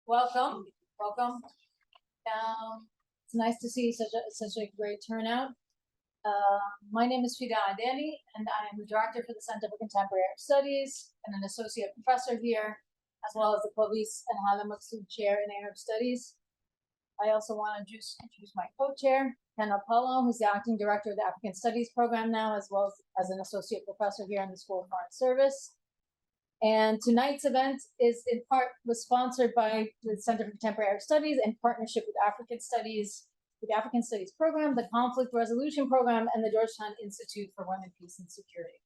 Welcome. It's nice to see such a great turnout. My name is Fida Adeli, and I am the director for the Center for Contemporary Arab Studies and an associate professor here, as well as the Police and Hala Maksud Chair in Arab Studies. I also want to introduce my co-chair, Ken Apollo, who's the acting director of the African Studies program now, as well as an associate professor here in the School of Foreign Service. And tonight's event was sponsored by the Center for Contemporary Arab Studies in partnership with African Studies, the African Studies program, the Conflict Resolution Program, and the Georgetown Institute for Women, Peace, and Security.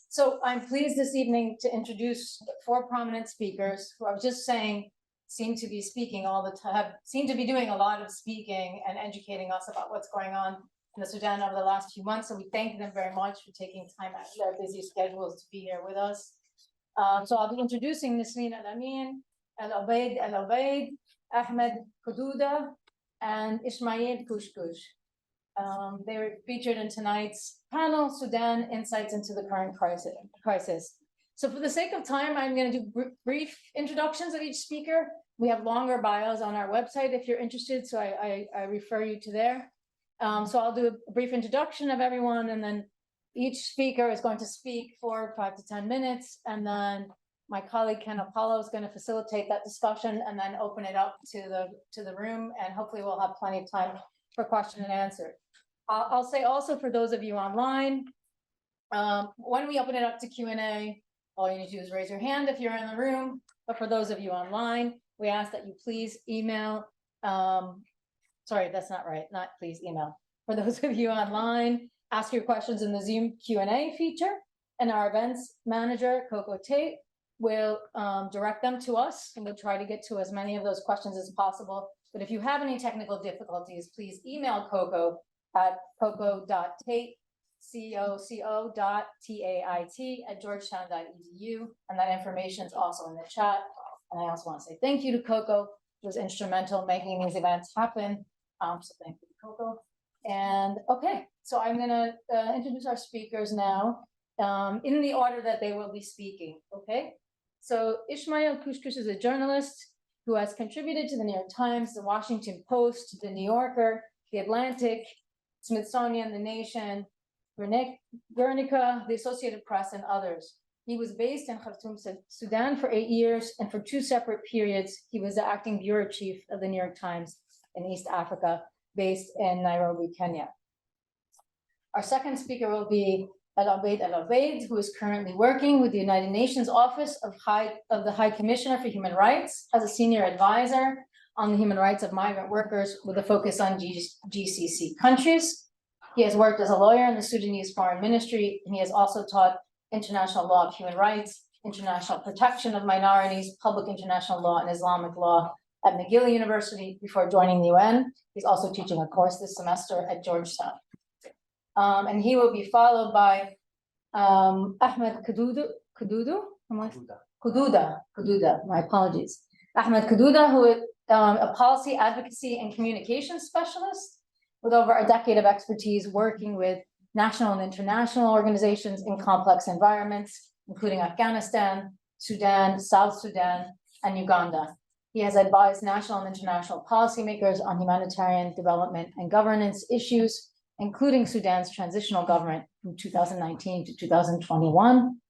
So I'm pleased this evening to introduce 4 prominent speakers who I was just saying seem to be speaking all the time, seem to be doing a lot of speaking and educating us about what's going on in the Sudan over the last few months. So we thank them very much for taking time out of their busy schedules to be here with us. So I'll be introducing Nisrin and Amin, Elobaid, Ahmed Kodouda, and Isma'il Kushkush. They were featured in tonight's panel, Sudan, Insights into the Current Crisis. So for the sake of time, I'm going to do brief introductions of each speaker. We have longer bios on our website if you're interested, so I refer you to there. So I'll do a brief introduction of everyone, and then each speaker is going to speak for 5 to 10 minutes, and then my colleague Ken Apollo is going to facilitate that discussion and then open it up to the room, and hopefully we'll have plenty of time for question and answer. I'll say also for those of you online, when we open it up to Q&A, all you need to do is raise your hand if you're in the room. But for those of you online, we ask that you please email. Sorry, that's not right. Not please email. For those of you online, ask your questions in the Zoom Q&A feature, and our events manager, Coco Tate, will direct them to us, and we'll try to get to as many of those questions as possible. But if you have any technical difficulties, please email Coco at coco.tate, coco.tait@georgetown.edu, and that information is also in the chat. And I also want to say thank you to Coco, who was instrumental in making these events happen. So thank you, Coco. And okay, so I'm going to introduce our speakers now in the order that they will be speaking. Okay, so Isma'il Kushkush is a journalist who has contributed to the New York Times, the Washington Post, the New Yorker, the Atlantic, Smithsonian, The Nation, Guernica, the Associated Press, and others. He was based in Khartoum, Sudan for 8 years, and for 2 separate periods, he was the acting bureau chief of the New York Times in East Africa, based in Nairobi, Kenya. Our second speaker will be Elobaid, who is currently working with the United Nations Office of the High Commissioner for Human Rights as a senior advisor on the human rights of migrant workers with a focus on GCC countries. He has worked as a lawyer in the Sudanese Foreign Ministry, and he has also taught international law of human rights, international protection of minorities, public international law, and Islamic law at McGill University before joining the UN. He's also teaching a course this semester at Georgetown. And he will be followed by Ahmed Kodouda, my apologies. Ahmed Kodouda, who is a policy advocacy and communications specialist with over a decade of expertise working with national and international organizations in complex environments, including Afghanistan, Sudan, South Sudan, and Uganda. He has advised national and international policymakers on humanitarian development and governance issues, including Sudan's transitional government from 2019 to 2021.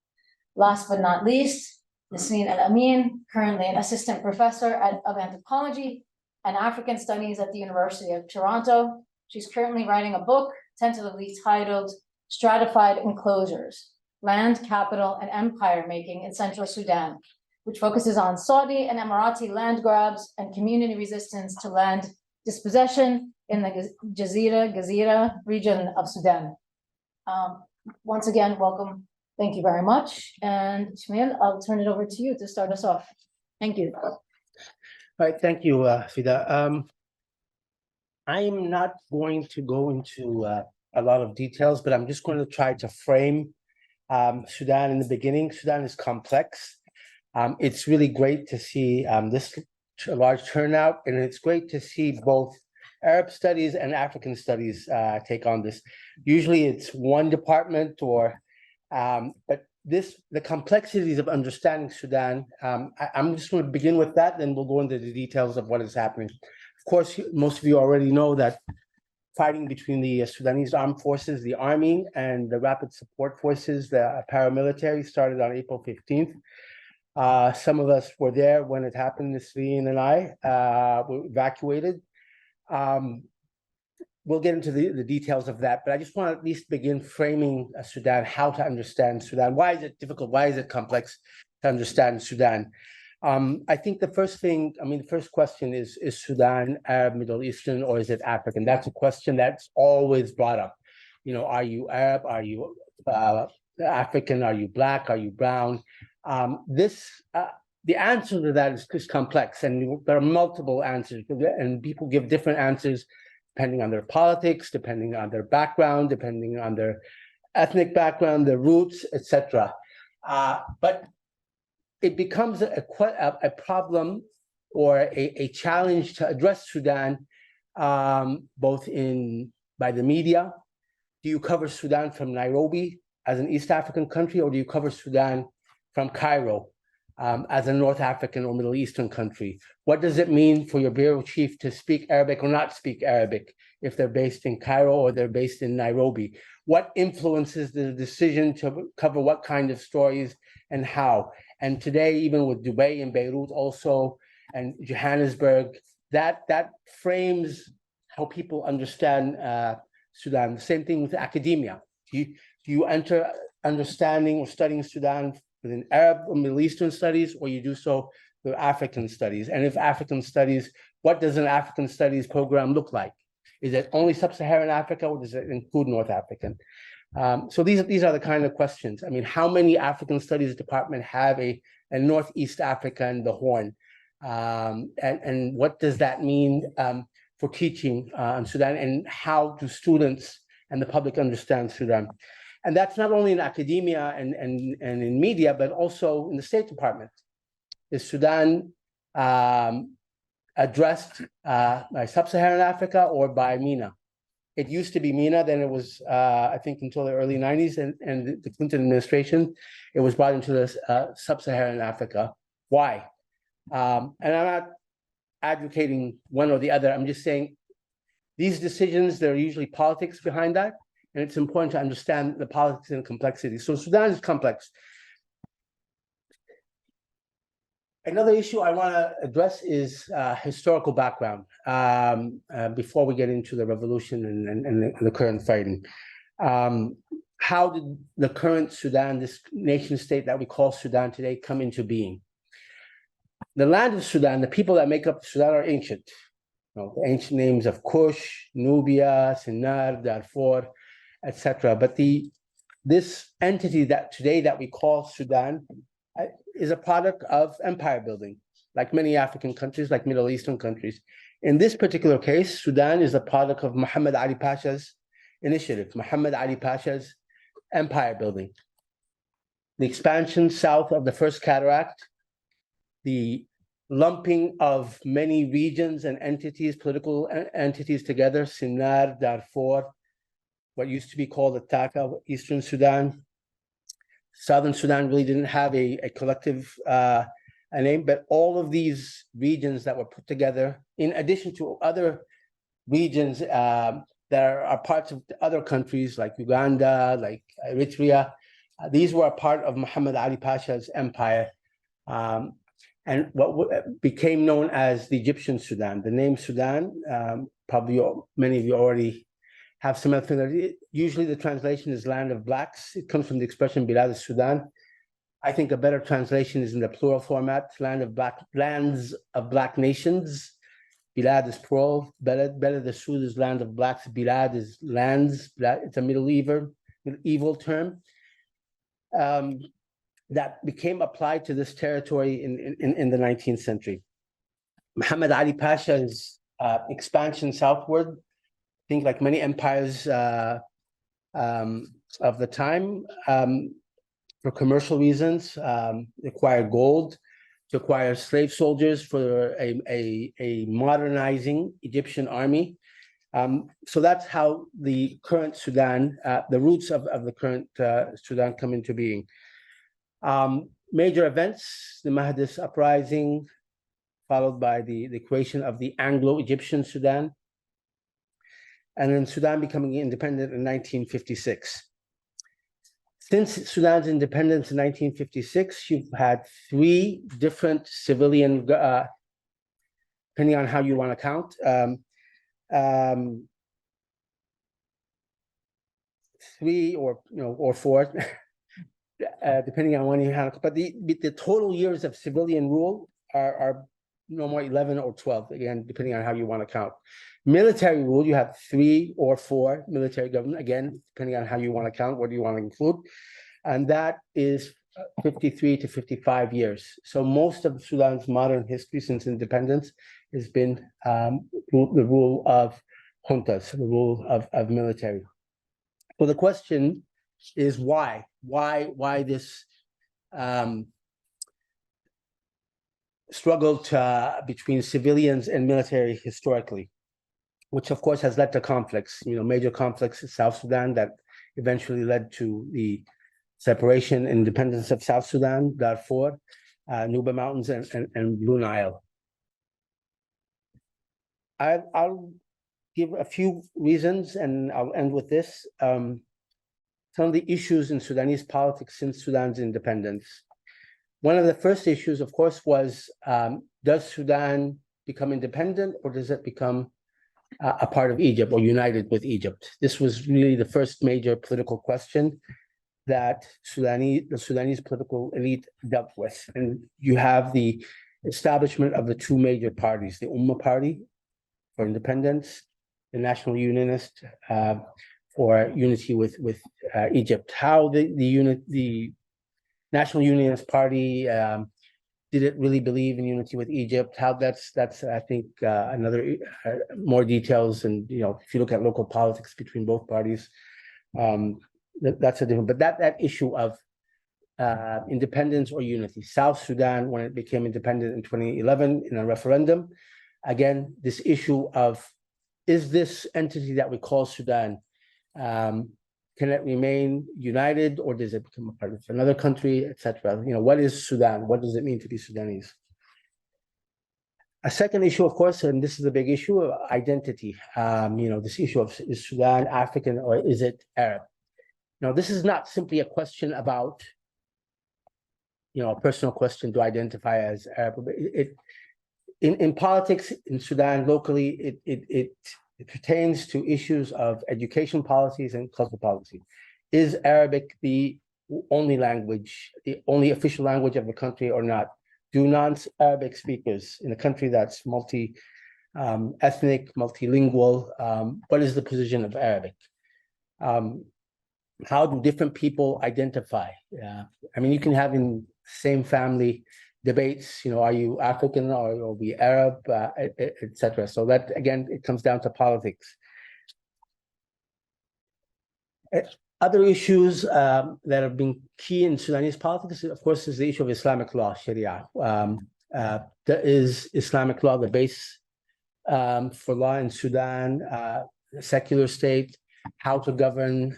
Last but not least, Nisrin and Amin, currently an assistant professor of anthropology and African studies at the University of Toronto. She's currently writing a book tentatively titled Stratified Enclosures, Land, Capital, and Empire Making in Central Sudan, which focuses on Saudi and Emirati land grabs and community resistance to land dispossession in the Gezira region of Sudan. Once again, welcome. Thank you very much. And Ismail, I'll turn it over to you to start us off. Thank you. All right, thank you, Fida. I'm not going to go into a lot of details, but I'm just going to try to frame Sudan in the beginning. Sudan is complex. It's really great to see this large turnout, and it's great to see both Arab studies and African studies take on this. Usually it's one department but the complexities of understanding Sudan, I'm just going to begin with that, then we'll go into the details of what is happening. Of course, most of you already know that fighting between the Sudanese armed forces, the army, and the rapid support forces, the paramilitary, started on April 15th. Some of us were there when it happened. Nisrin and I were evacuated. We'll get into the details of that, but I just want to at least begin framing Sudan, how to understand Sudan. Why is it difficult? Why is it complex to understand Sudan? I think the first thing, the first question is Sudan Arab, Middle Eastern, or is it African? That's a question that's always brought up. Are you Arab? Are you African? Are you Black? Are you brown? The answer to that is complex, and there are multiple answers, and people give different answers depending on their politics, depending on their background, depending on their ethnic background, their roots, etc. But it becomes a problem or a challenge to address Sudan, both by the media. Do you cover Sudan from Nairobi as an East African country, or do you cover Sudan from Cairo as a North African or Middle Eastern country? What does it mean for your bureau chief to speak Arabic or not speak Arabic if they're based in Cairo or they're based in Nairobi? What influences the decision to cover what kind of stories and how? And today, even with Dubai and Beirut also, and Johannesburg, that frames how people understand Sudan. The same thing with academia. Do you enter understanding or studying Sudan within Arab or Middle Eastern studies, or you do so with African studies? And if African studies, what does an African studies program look like? Is it only Sub-Saharan Africa, or does it include North African? So these are the kind of questions. How many African studies department have a Northeast Africa and the Horn? And what does that mean for teaching on Sudan, and how do students and the public understand Sudan? And that's not only in academia and in media, but also in the State Department. Is Sudan addressed by Sub-Saharan Africa or by MENA? It used to be MENA, then it was, I think, until the early 90s, and the Clinton administration, it was brought into the Sub-Saharan Africa. Why? And I'm not advocating one or the other. I'm just saying these decisions, there are usually politics behind that, and it's important to understand the politics and complexity. So Sudan is complex. Another issue I want to address is historical background before we get into the revolution and the current fighting. How did the current Sudan, this nation state that we call Sudan today, come into being? The land of Sudan, the people that make up Sudan are ancient. The ancient names of Kush, Nubia, Sinnar, Darfur, etc. But this entity that today that we call Sudan is a product of empire building, like many African countries, like Middle Eastern countries. In this particular case, Sudan is a product of Muhammad Ali Pasha's initiative, Muhammad Ali Pasha's empire building. The expansion south of the First Cataract, the lumping of many regions and entities, political entities together, Sinnar, Darfur, what used to be called the Taka, Eastern Sudan. Southern Sudan really didn't have a collective name, but all of these regions that were put together, in addition to other regions that are parts of other countries like Uganda, like Eritrea, these were a part of Muhammad Ali Pasha's empire, and what became known as the Egyptian Sudan. The name Sudan, probably many of you already have some familiarity. Usually the translation is land of blacks. It comes from the expression Bilad al-Sudan. I think a better translation is in the plural format, lands of black nations. Bilad is plural, Belad al-Sud is land of blacks, Bilad is lands, it's a medieval term that became applied to this territory in the 19th century. Muhammad Ali Pasha's expansion southward, I think like many empires of the time, for commercial reasons, acquired gold, to acquire slave soldiers for a modernizing Egyptian army. So that's how the current Sudan, the roots of the current Sudan come into being. Major events: the Mahdist uprising, followed by the creation of the Anglo-Egyptian Sudan, and then Sudan becoming independent in 1956. Since Sudan's independence in 1956, you've had 3 different civilian, depending on how you want to count, 3 or 4, depending on when you have. But the total years of civilian rule are no more 11 or 12, again, depending on how you want to count. Military rule, you have 3 or 4 military government, again, depending on how you want to count, what do you want to include. And that is 53 to 55 years. So most of Sudan's modern history since independence has been the rule of juntas, the rule of military. So the question is why? Why this struggle between civilians and military historically, which of course has led to conflicts, major conflicts in South Sudan that eventually led to the separation and independence of South Sudan, Darfur, Nuba Mountains, and Blue Nile. I'll give a few reasons, and I'll end with this. Some of the issues in Sudanese politics since Sudan's independence. One of the first issues, of course, was does Sudan become independent, or does it become a part of Egypt or united with Egypt? This was really the first major political question that the Sudanese political elite dealt with. And you have the establishment of the 2 major parties, the Ummah Party for independence, the National Unionist for unity with Egypt. How the National Unionist Party did it really believe in unity with Egypt? How that's I think another more details, and if you look at local politics between both parties, that's a different. But that issue of independence or unity, South Sudan when it became independent in 2011 in a referendum, again this issue of is this entity that we call Sudan, can it remain united, or does it become a part of another country, etc.? What is Sudan? What does it mean to be Sudanese? A second issue, of course, and this is a big issue, of identity. This issue of is Sudan African or is it Arab? Now, this is not simply a question about, a personal question to identify as Arab. In politics in Sudan locally, it pertains to issues of education policies and cultural policy. Is Arabic the only language, the only official language of the country or not? Do non-Arabic speakers in a country that's ethnic, multilingual, what is the position of Arabic? How do different people identify? You can have in same family debates, are you African or are we Arab, etc. So that, again, it comes down to politics. Other issues that have been key in Sudanese politics, of course, is the issue of Islamic law, Sharia. Is Islamic law the base for law in Sudan, secular state, how to govern,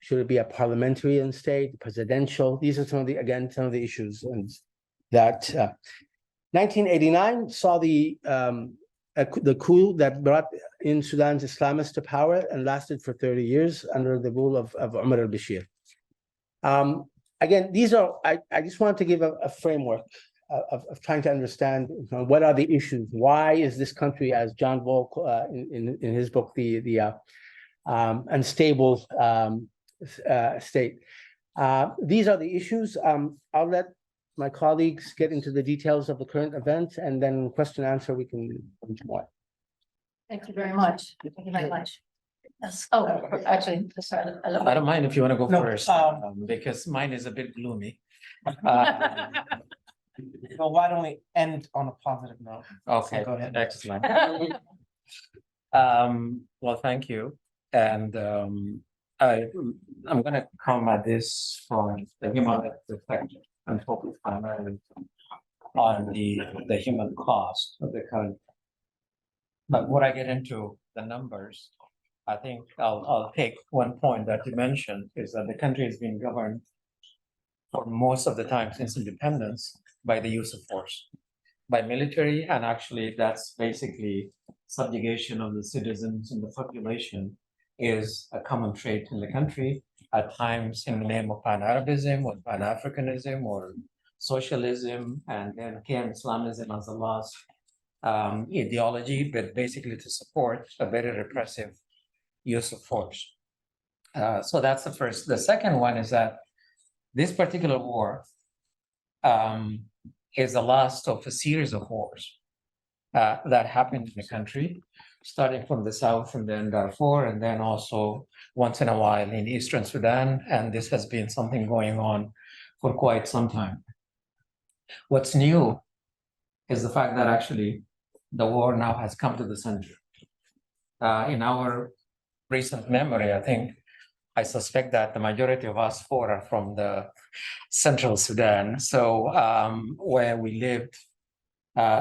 should it be a parliamentarian state, presidential? These are some of the issues. And that 1989 saw the coup that brought in Sudan's Islamists to power and lasted for 30 years under the rule of Umar al-Bashir. Again, I just wanted to give a framework of trying to understand what are the issues. Why is this country, as John Volk in his book, the unstable state? These are the issues. I'll let my colleagues get into the details of the current event, and then question answer we can do more. Thank you very much. Thank you very much. Yes. Oh, actually, sorry. I don't mind if you want to go No, first, because mine is a bit gloomy. Well, why don't we end on a positive note? Okay, Go ahead. excellent. Well, thank you. And I'm going to come at this from the human rights perspective and focus primarily on the human cost of the country. But when I get into the numbers, I think I'll take one point that you mentioned, is that the country is being governed for most of the time since independence by the use of force, by military, and actually that's basically subjugation of the citizens and the population is a common trait in the country, at times in the name of Pan-Arabism or Pan-Africanism or socialism, and then came Islamism as a last ideology, but basically to support a very repressive use of force. So that's the first. The second one is that this particular war is the last of a series of wars that happened in the country, starting from the south and then Darfur, and then also once in a while in Eastern Sudan. And this has been something going on for quite some time. What's new is the fact that actually the war now has come to the center. In our recent memory, I suspect that the majority of us four are from the central Sudan. So where we lived,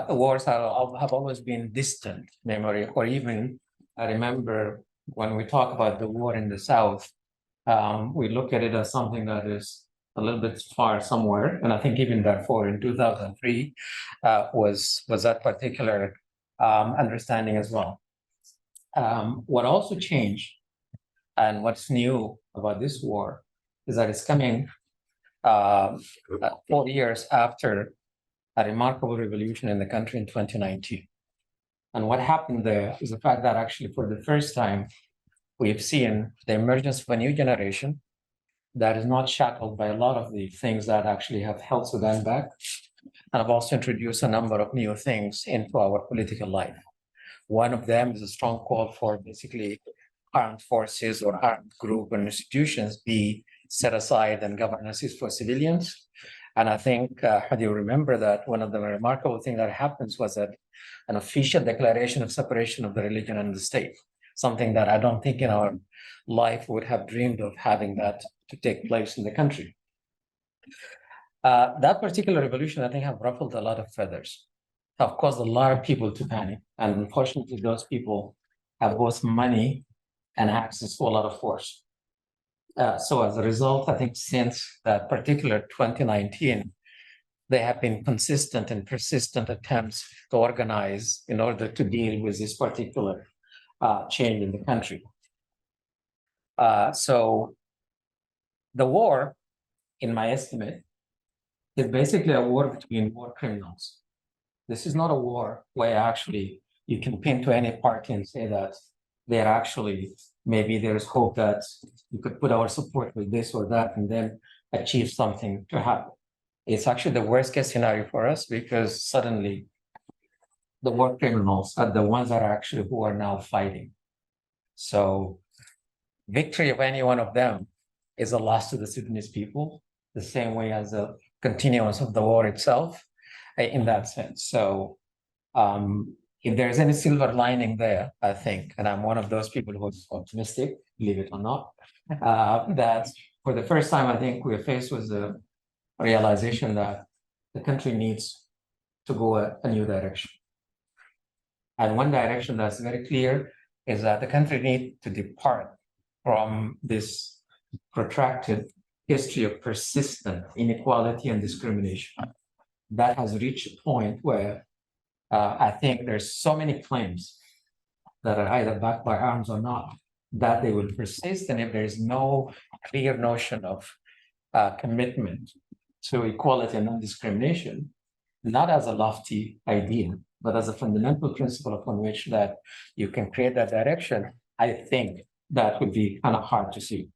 wars have always been distant memory, or even I remember when we talk about the war in the south, we look at it as something that is a little bit far somewhere. And I think even Darfur in 2003 was that particular understanding as well. What also changed and what's new about this war is that it's coming 4 years after a remarkable revolution in the country in 2019. And what happened there is the fact that actually for the first time, we've seen the emergence of a new generation that is not shackled by a lot of the things that actually have held Sudan back. And I've also introduced a number of new things into our political life. One of them is a strong call for basically armed forces or armed group and institutions be set aside and governances for civilians. And I think, how do you remember that one of the remarkable things that happens was that an official declaration of separation of the religion and the state, something that I don't think in our life would have dreamed of having that to take place in the country. That particular revolution, I think, have ruffled a lot of feathers, have caused a lot of people to panic. And unfortunately, those people have both money and access to a lot of force. So as a result, I think since that particular 2019, there have been consistent and persistent attempts to organize in order to deal with this particular change in the country. So the war, in my estimate, is basically a war between war criminals. This is not a war where actually you can pin to any party and say that they're actually, maybe there's hope that you could put our support with this or that and then achieve something to happen. It's actually the worst case scenario for us because suddenly the war criminals are the ones that are actually who are now fighting. So victory of any one of them is a loss to the Sudanese people, the same way as the continuance of the war itself in that sense. So if there's any silver lining there, I think, and I'm one of those people who's optimistic, believe it or not, that for the first time, I think we're faced with the realization that the country needs to go a new direction. And one direction that's very clear is that the country needs to depart from this protracted history of persistent inequality and discrimination. That has reached a point where I think there's so many claims that are either backed by arms or not, that they will persist. And if there's no clear notion of commitment to equality and non-discrimination, not as a lofty idea, but as a fundamental principle upon which that you can create that direction, I think that would be kind of hard to see.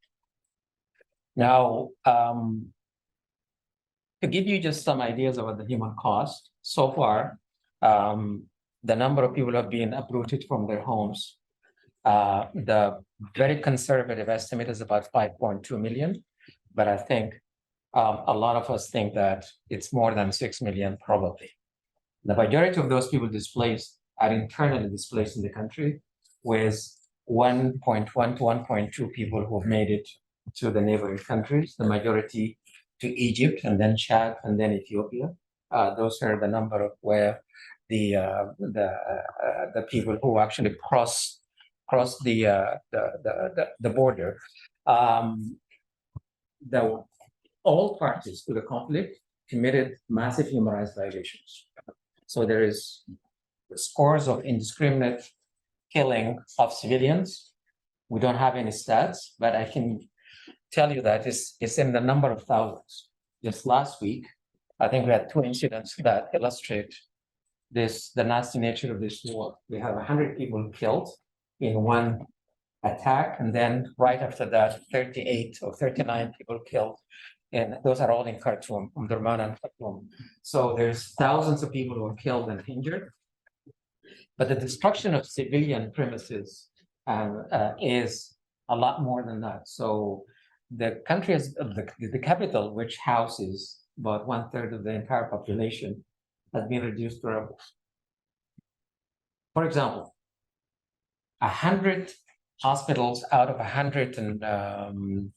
Now, to give you just some ideas about the human cost, so far, the number of people who have been uprooted from their homes, the very conservative estimate is about 5.2 million, but I think a lot of us think that it's more than 6 million probably. The majority of those people displaced are internally displaced in the country, with 1.1 to 1.2 people who have made it to the neighboring countries, the majority to Egypt and then Chad and then Ethiopia. Those are the number of where the people who actually cross the border. all parties to the conflict committed massive human rights violations. So there is scores of indiscriminate killing of civilians. We don't have any stats, but I can tell you that it's in the number of thousands. Just last week, I think we had 2 incidents that illustrate the nasty nature of this war. We have 100 people killed in one attack, and then right after that, 38 or 39 people killed. And those are all in Khartoum, Omdurman and Khartoum. So there's thousands of people who are killed and injured. But the destruction of civilian premises is a lot more than that. So the country is the capital, which houses about 1/3 of the entire population, has been reduced to rubble. For example, 100 hospitals out of 100 and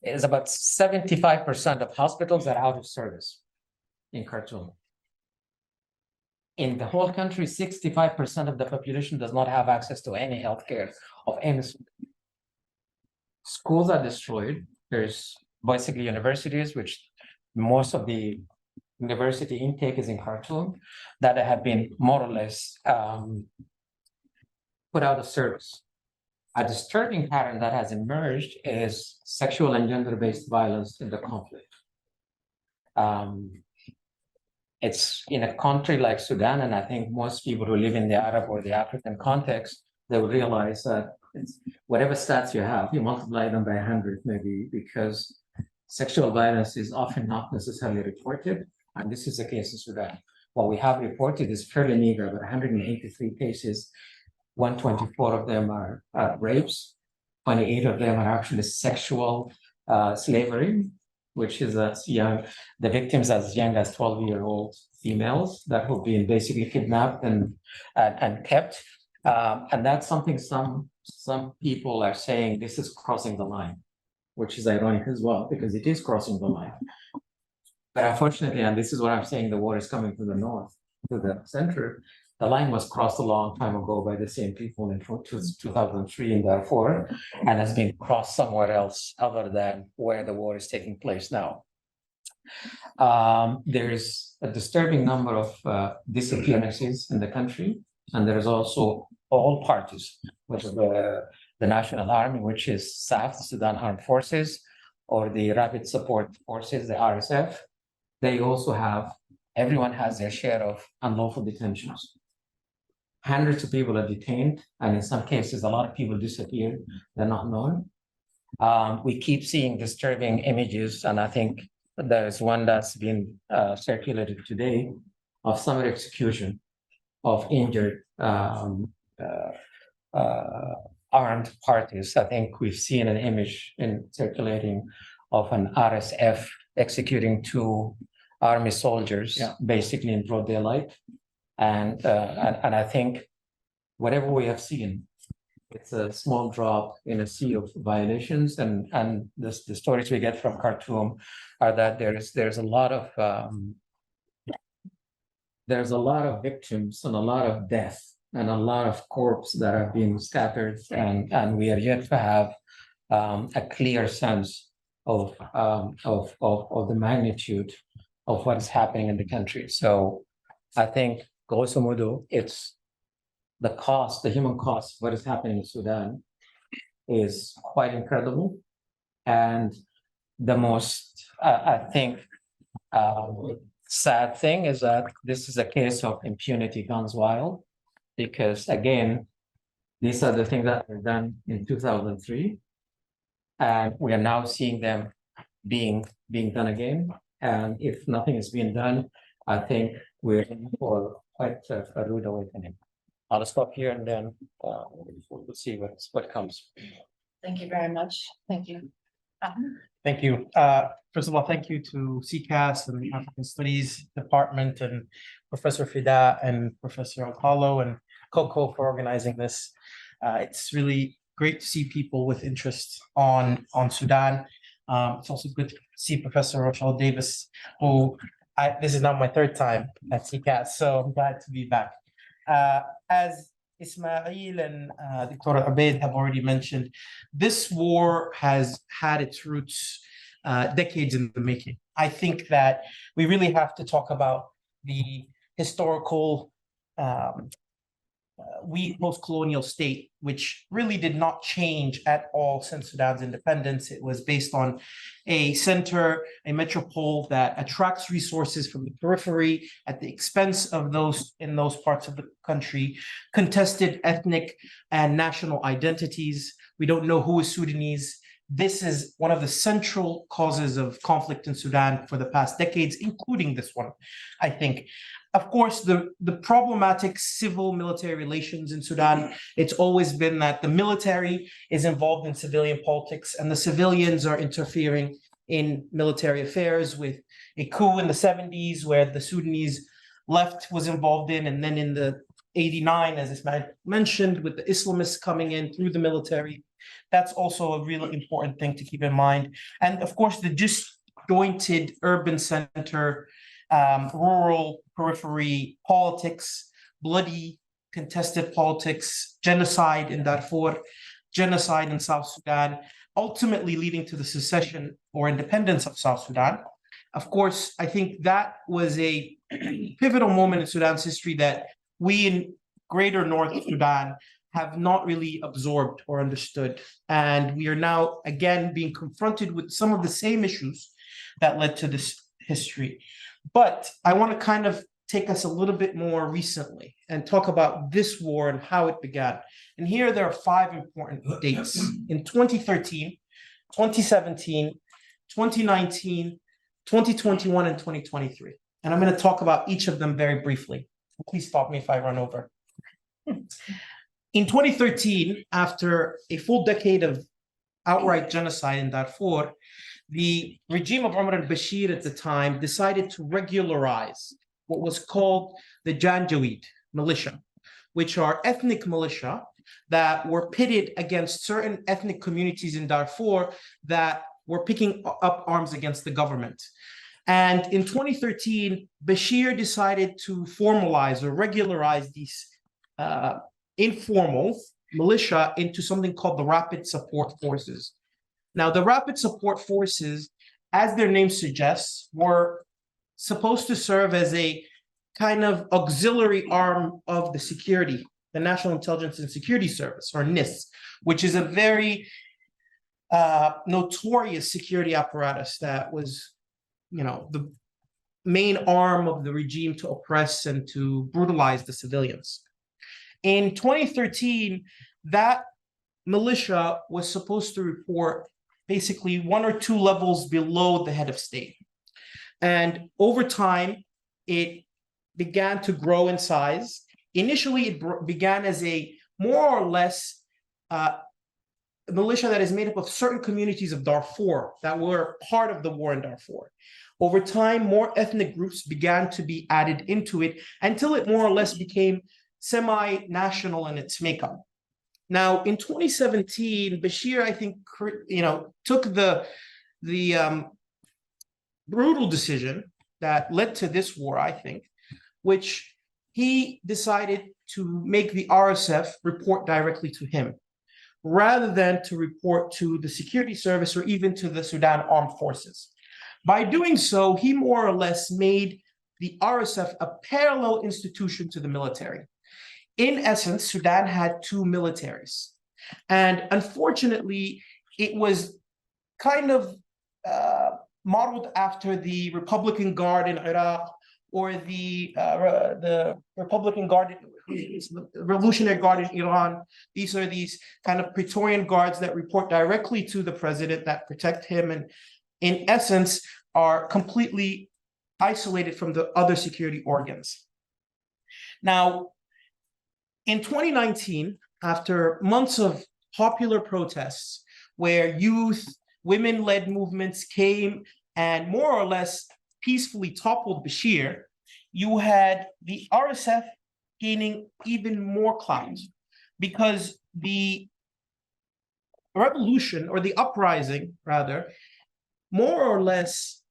is about 75% of hospitals are out of service in Khartoum. In the whole country, 65% of the population does not have access to any healthcare of any sort. Schools are destroyed. There's basically universities, which most of the university intake is in Khartoum, that have been more or less put out of service. A disturbing pattern that has emerged is sexual and gender-based violence in the conflict. It's in a country like Sudan, and I think most people who live in the Arab or the African context, they will realize that whatever stats you have, you multiply them by 100 maybe, because sexual violence is often not necessarily reported, and this is the case in Sudan. What we have reported is fairly meager, but 183 cases, 124 of them are rapes, 28 of them are actually sexual slavery, which is as young, the victims as young as 12-year-old females that have been basically kidnapped and kept. And that's something some people are saying this is crossing the line, which is ironic as well, because it is crossing the line. But unfortunately, and this is what I'm saying, the war is coming to the north, to the center. The line was crossed a long time ago by the same people in 2003 in Darfur, and has been crossed somewhere else other than where the war is taking place now. There's a disturbing number of disappearances in the country, and there is also all parties, which is the National Army, which is SAF, the Sudan Armed Forces, or the Rapid Support Forces, the RSF. They also have, everyone has their share of unlawful detentions. Hundreds of people are detained, and in some cases, a lot of people disappear. They're not known. We keep seeing disturbing images, and I think there's one that's been circulated today of summary execution of injured armed parties. I think we've seen an image in circulating of an RSF executing 2 army soldiers, basically in broad daylight. And I think whatever we have seen, it's a small drop in a sea of violations. And the stories we get from Khartoum are that there's a lot of victims and a lot of death and a lot of corpses that are being scattered, and we are yet to have a clear sense of the magnitude of what is happening in the country. So I think, grosso modo, it's the cost, the human cost of what is happening in Sudan is quite incredible. And the most, I think, sad thing is that this is a case of impunity guns wild, because again, these are the things that were done in 2003, and we are now seeing them being done again. And if nothing is being done, I think we're in for quite a rude awakening. I'll stop here, and then we'll see what comes. Thank you very much. Thank you. Thank you. First of all, thank you to CCAS and the African Studies Department and Professor Fida and Professor Okalo and Coco for organizing this. It's really great to see people with interest on Sudan. It's also good to see Professor Rochelle Davis, who this is now my 3rd time at CCAS, so I'm glad to be back. As Isma'il and Dr. Elobaid have already mentioned, this war has had its roots decades in the making. I think that we really have to talk about the historical weak post-colonial state, which really did not change at all since Sudan's independence. It was based on a center, a metropole that attracts resources from the periphery at the expense of those in those parts of the country, contested ethnic and national identities. We don't know who is Sudanese. This is one of the central causes of conflict in Sudan for the past decades, including this one, I think. Of course, the problematic civil-military relations in Sudan, it's always been that the military is involved in civilian politics and the civilians are interfering in military affairs, with a coup in the 70s where the Sudanese left was involved in, and then in the 89, as Isma'il mentioned, with the Islamists coming in through the military. That's also a really important thing to keep in mind. And of course, the disjointed urban center, rural periphery politics, bloody contested politics, genocide in Darfur, genocide in South Sudan, ultimately leading to the secession or independence of South Sudan. Of course, I think that was a pivotal moment in Sudan's history that we in greater North Sudan have not really absorbed or understood. And we are now, again, being confronted with some of the same issues that led to this history. But I want to kind of take us a little bit more recently and talk about this war and how it began. And here there are 5 important dates. In 2013, 2017, 2019, 2021, and 2023. And I'm going to talk about each of them very briefly. Please stop me if I run over. In 2013, after a full decade of outright genocide in Darfur, the regime of Omar al-Bashir at the time decided to regularize what was called the Janjaweed militia, which are ethnic militia that were pitted against certain ethnic communities in Darfur that were picking up arms against the government. And in 2013, Bashir decided to formalize or regularize these informal militia into something called the Rapid Support Forces. Now, the Rapid Support Forces, as their name suggests, were supposed to serve as a kind of auxiliary arm of the security, the National Intelligence and Security Service, or NIS, which is a very notorious security apparatus that was, the main arm of the regime to oppress and to brutalize the civilians. In 2013, that militia was supposed to report basically 1 or 2 levels below the head of state. And over time, it began to grow in size. Initially, it began as a more or less militia that is made up of certain communities of Darfur that were part of the war in Darfur. Over time, more ethnic groups began to be added into it until it more or less became semi-national in its makeup. Now, in 2017, Bashir, I think, took the brutal decision that led to this war, I think, which he decided to make the RSF report directly to him, rather than to report to the security service or even to the Sudan Armed Forces. By doing so, he more or less made the RSF a parallel institution to the military. In essence, Sudan had 2 militaries. And unfortunately, it was kind of modeled after the Republican Guard in Iraq or the Republican Guard, Revolutionary Guard in Iran. These are these kind of Praetorian guards that report directly to the president, that protect him, and in essence are completely isolated from the other security organs. Now, in 2019, after months of popular protests where youth, women-led movements came and more or less peacefully toppled Bashir, you had the RSF gaining even more clout because the revolution, or the uprising rather, more or less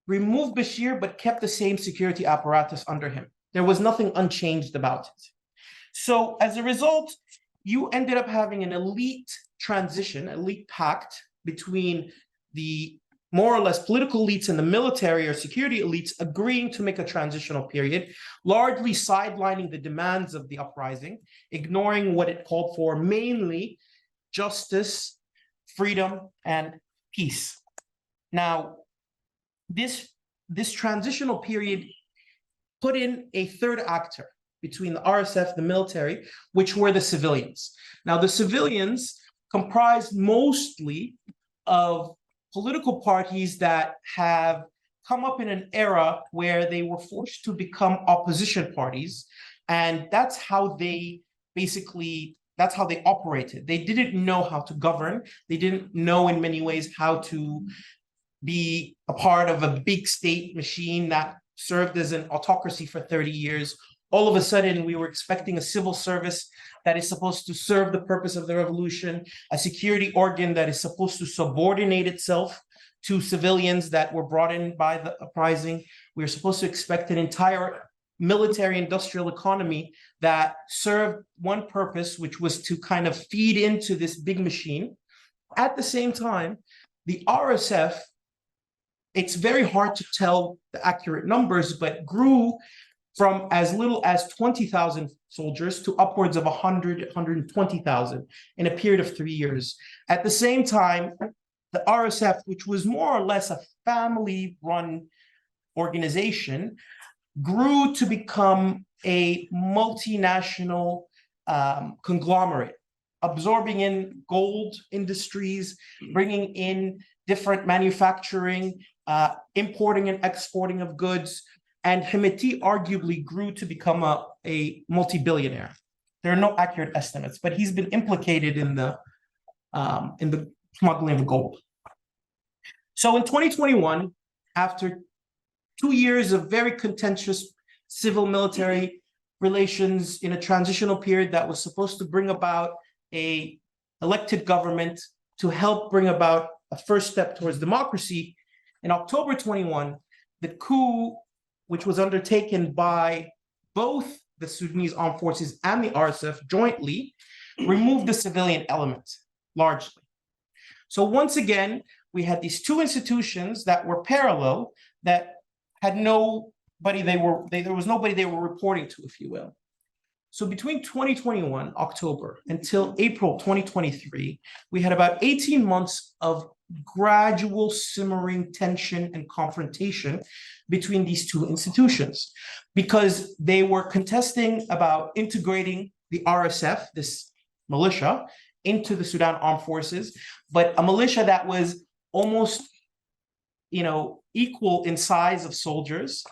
removed Bashir but kept the same security apparatus under him. There was nothing unchanged about it. So as a result, you ended up having an elite transition, elite pact between the more or less political elites and the military or security elites agreeing to make a transitional period, largely sidelining the demands of the uprising, ignoring what it called for, mainly justice, freedom, and peace. Now, this transitional period put in a third actor between the RSF, the military, which were the civilians. Now, the civilians comprised mostly of political parties that have come up in an era where they were forced to become opposition parties. And that's how they operated. They didn't know how to govern. They didn't know in many ways how to be a part of a big state machine that served as an autocracy for 30 years. All of a sudden, we were expecting a civil service that is supposed to serve the purpose of the revolution, a security organ that is supposed to subordinate itself to civilians that were brought in by the uprising. We were supposed to expect an entire military industrial economy that served one purpose, which was to kind of feed into this big machine. At the same time, the RSF, it's very hard to tell the accurate numbers, but grew from as little as 20,000 soldiers to upwards of 100, 120,000 in a period of 3 years. At the same time, the RSF, which was more or less a family-run organization, grew to become a multinational conglomerate, absorbing in gold industries, bringing in different manufacturing, importing and exporting of goods. And Hemeti arguably grew to become a multi-billionaire. There are no accurate estimates, but he's been implicated in the smuggling of gold. So in 2021, after 2 years of very contentious civil-military relations in a transitional period that was supposed to bring about an elected government to help bring about a first step towards democracy, in October 21, the coup, which was undertaken by both the Sudanese armed forces and the RSF jointly, removed the civilian element largely. So once again, we had these two institutions that were parallel, that had nobody there was nobody they were reporting to, if you will. So between 2021, October, until April 2023, we had about 18 months of gradual simmering tension and confrontation between these two institutions, because they were contesting about integrating the RSF, this militia, into the Sudan Armed Forces, but a militia that was almost, equal in size of soldiers,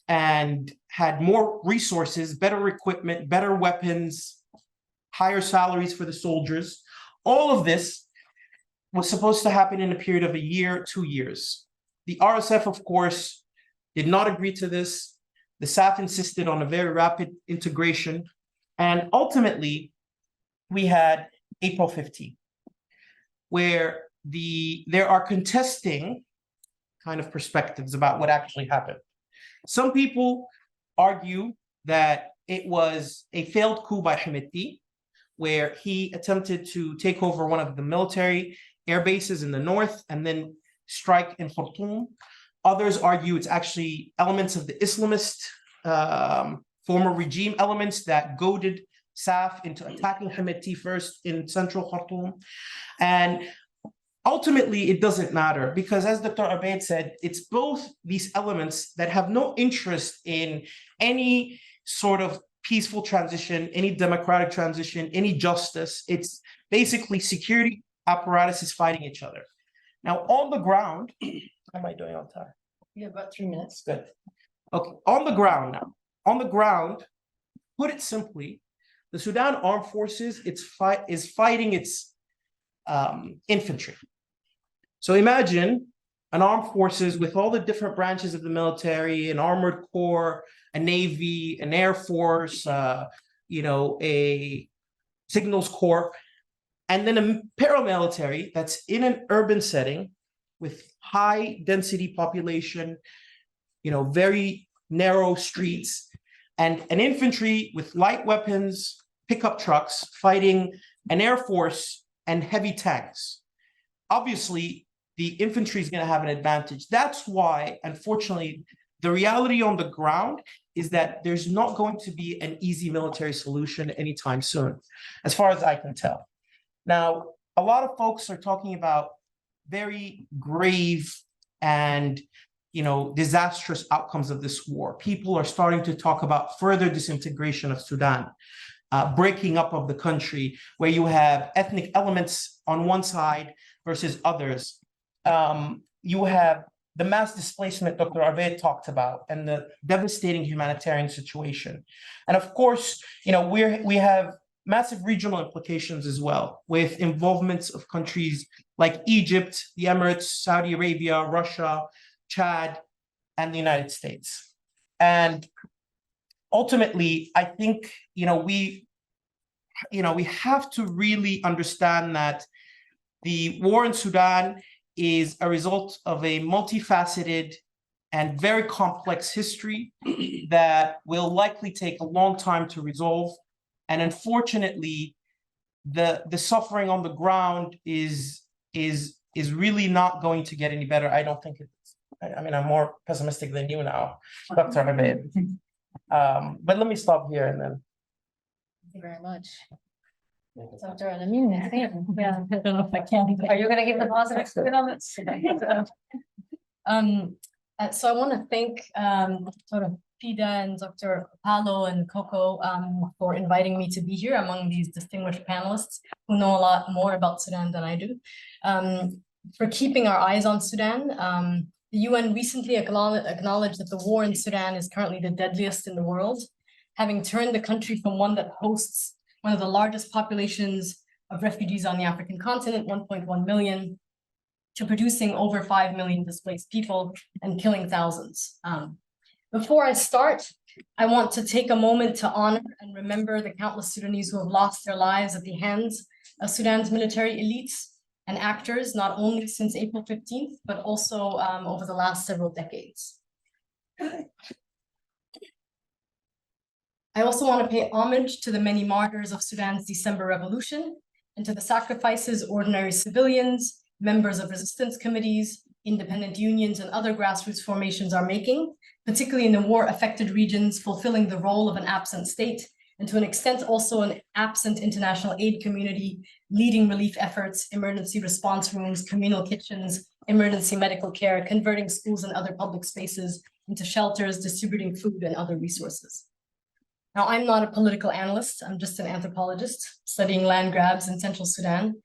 and had more resources, better equipment, better weapons, higher salaries for the soldiers. All of this was supposed to happen in a period of a year, 2 years. The RSF, of course, did not agree to this. The SAF insisted on a very rapid integration. And ultimately, we had April 15, where there are contesting kind of perspectives about what actually happened. Some people argue that it was a failed coup by Hemeti, where he attempted to take over one of the military air bases in the north and then strike in Khartoum. Others argue it's actually elements of the Islamist former regime elements that goaded SAF into attacking Hemeti first in central Khartoum. And ultimately, it doesn't matter, because as Dr. Elobaid said, it's both these elements that have no interest in any sort of peaceful transition, any democratic transition, any justice. It's basically security apparatuses fighting each other. Now, on the ground, how am I doing on time? You have about 3 minutes. Good. Okay, on the ground now. On the ground, put it simply, the Sudan Armed Forces is fighting its infantry. So imagine an armed forces with all the different branches of the military, an armored corps, a navy, an air force, a signals corps, and then a paramilitary that's in an urban setting with high density population, very narrow streets, and an infantry with light weapons, pickup trucks fighting an air force and heavy tanks. Obviously, the infantry is going to have an advantage. That's why, unfortunately, the reality on the ground is that there's not going to be an easy military solution anytime soon, as far as I can tell. Now, a lot of folks are talking about very grave and disastrous outcomes of this war. People are starting to talk about further disintegration of Sudan, breaking up of the country, where you have ethnic elements on one side versus others. You have the mass displacement Dr. Elobaid talked about, and the devastating humanitarian situation. And of course, we have massive regional implications as well, with involvements of countries like Egypt, the Emirates, Saudi Arabia, Russia, Chad, and the United States. And ultimately, I think we have to really understand that the war in Sudan is a result of a multifaceted and very complex history that will likely take a long time to resolve. And unfortunately, the suffering on the ground is really not going to get any better. I don't think I'm more pessimistic than you now, Dr. Ahmed. But let me stop here and then. Thank you very much. Dr. Amin, yeah, I don't know if I can. Are you going to give the positive spin on this? So I want to thank sort of Fida and Dr. Paulo and Coco for inviting me to be here among these distinguished panelists who know a lot more about Sudan than I do. For keeping our eyes on Sudan, the UN recently acknowledged that the war in Sudan is currently the deadliest in the world, having turned the country from one that hosts one of the largest populations of refugees on the African continent, 1.1 million, to producing over 5 million displaced people and killing thousands. Before I start, I want to take a moment to honor and remember the countless Sudanese who have lost their lives at the hands of Sudan's military elites and actors, not only since April 15th, but also over the last several decades. I also want to pay homage to the many martyrs of Sudan's December Revolution and to the sacrifices ordinary civilians, members of resistance committees, independent unions, and other grassroots formations are making, particularly in the war-affected regions, fulfilling the role of an absent state, and to an extent also an absent international aid community, leading relief efforts, emergency response rooms, communal kitchens, emergency medical care, converting schools and other public spaces into shelters, distributing food and other resources. Now, I'm not a political analyst, I'm just an anthropologist studying land grabs in Central Sudan.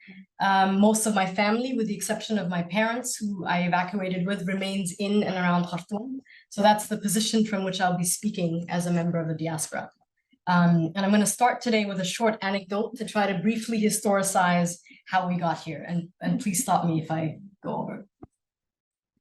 Most of my family, with the exception of my parents, who I evacuated with, remains in and around Khartoum. So that's the position from which I'll be speaking as a member of the diaspora. And I'm going to start today with a short anecdote to try to briefly historicize how we got here. And please stop me if I go over.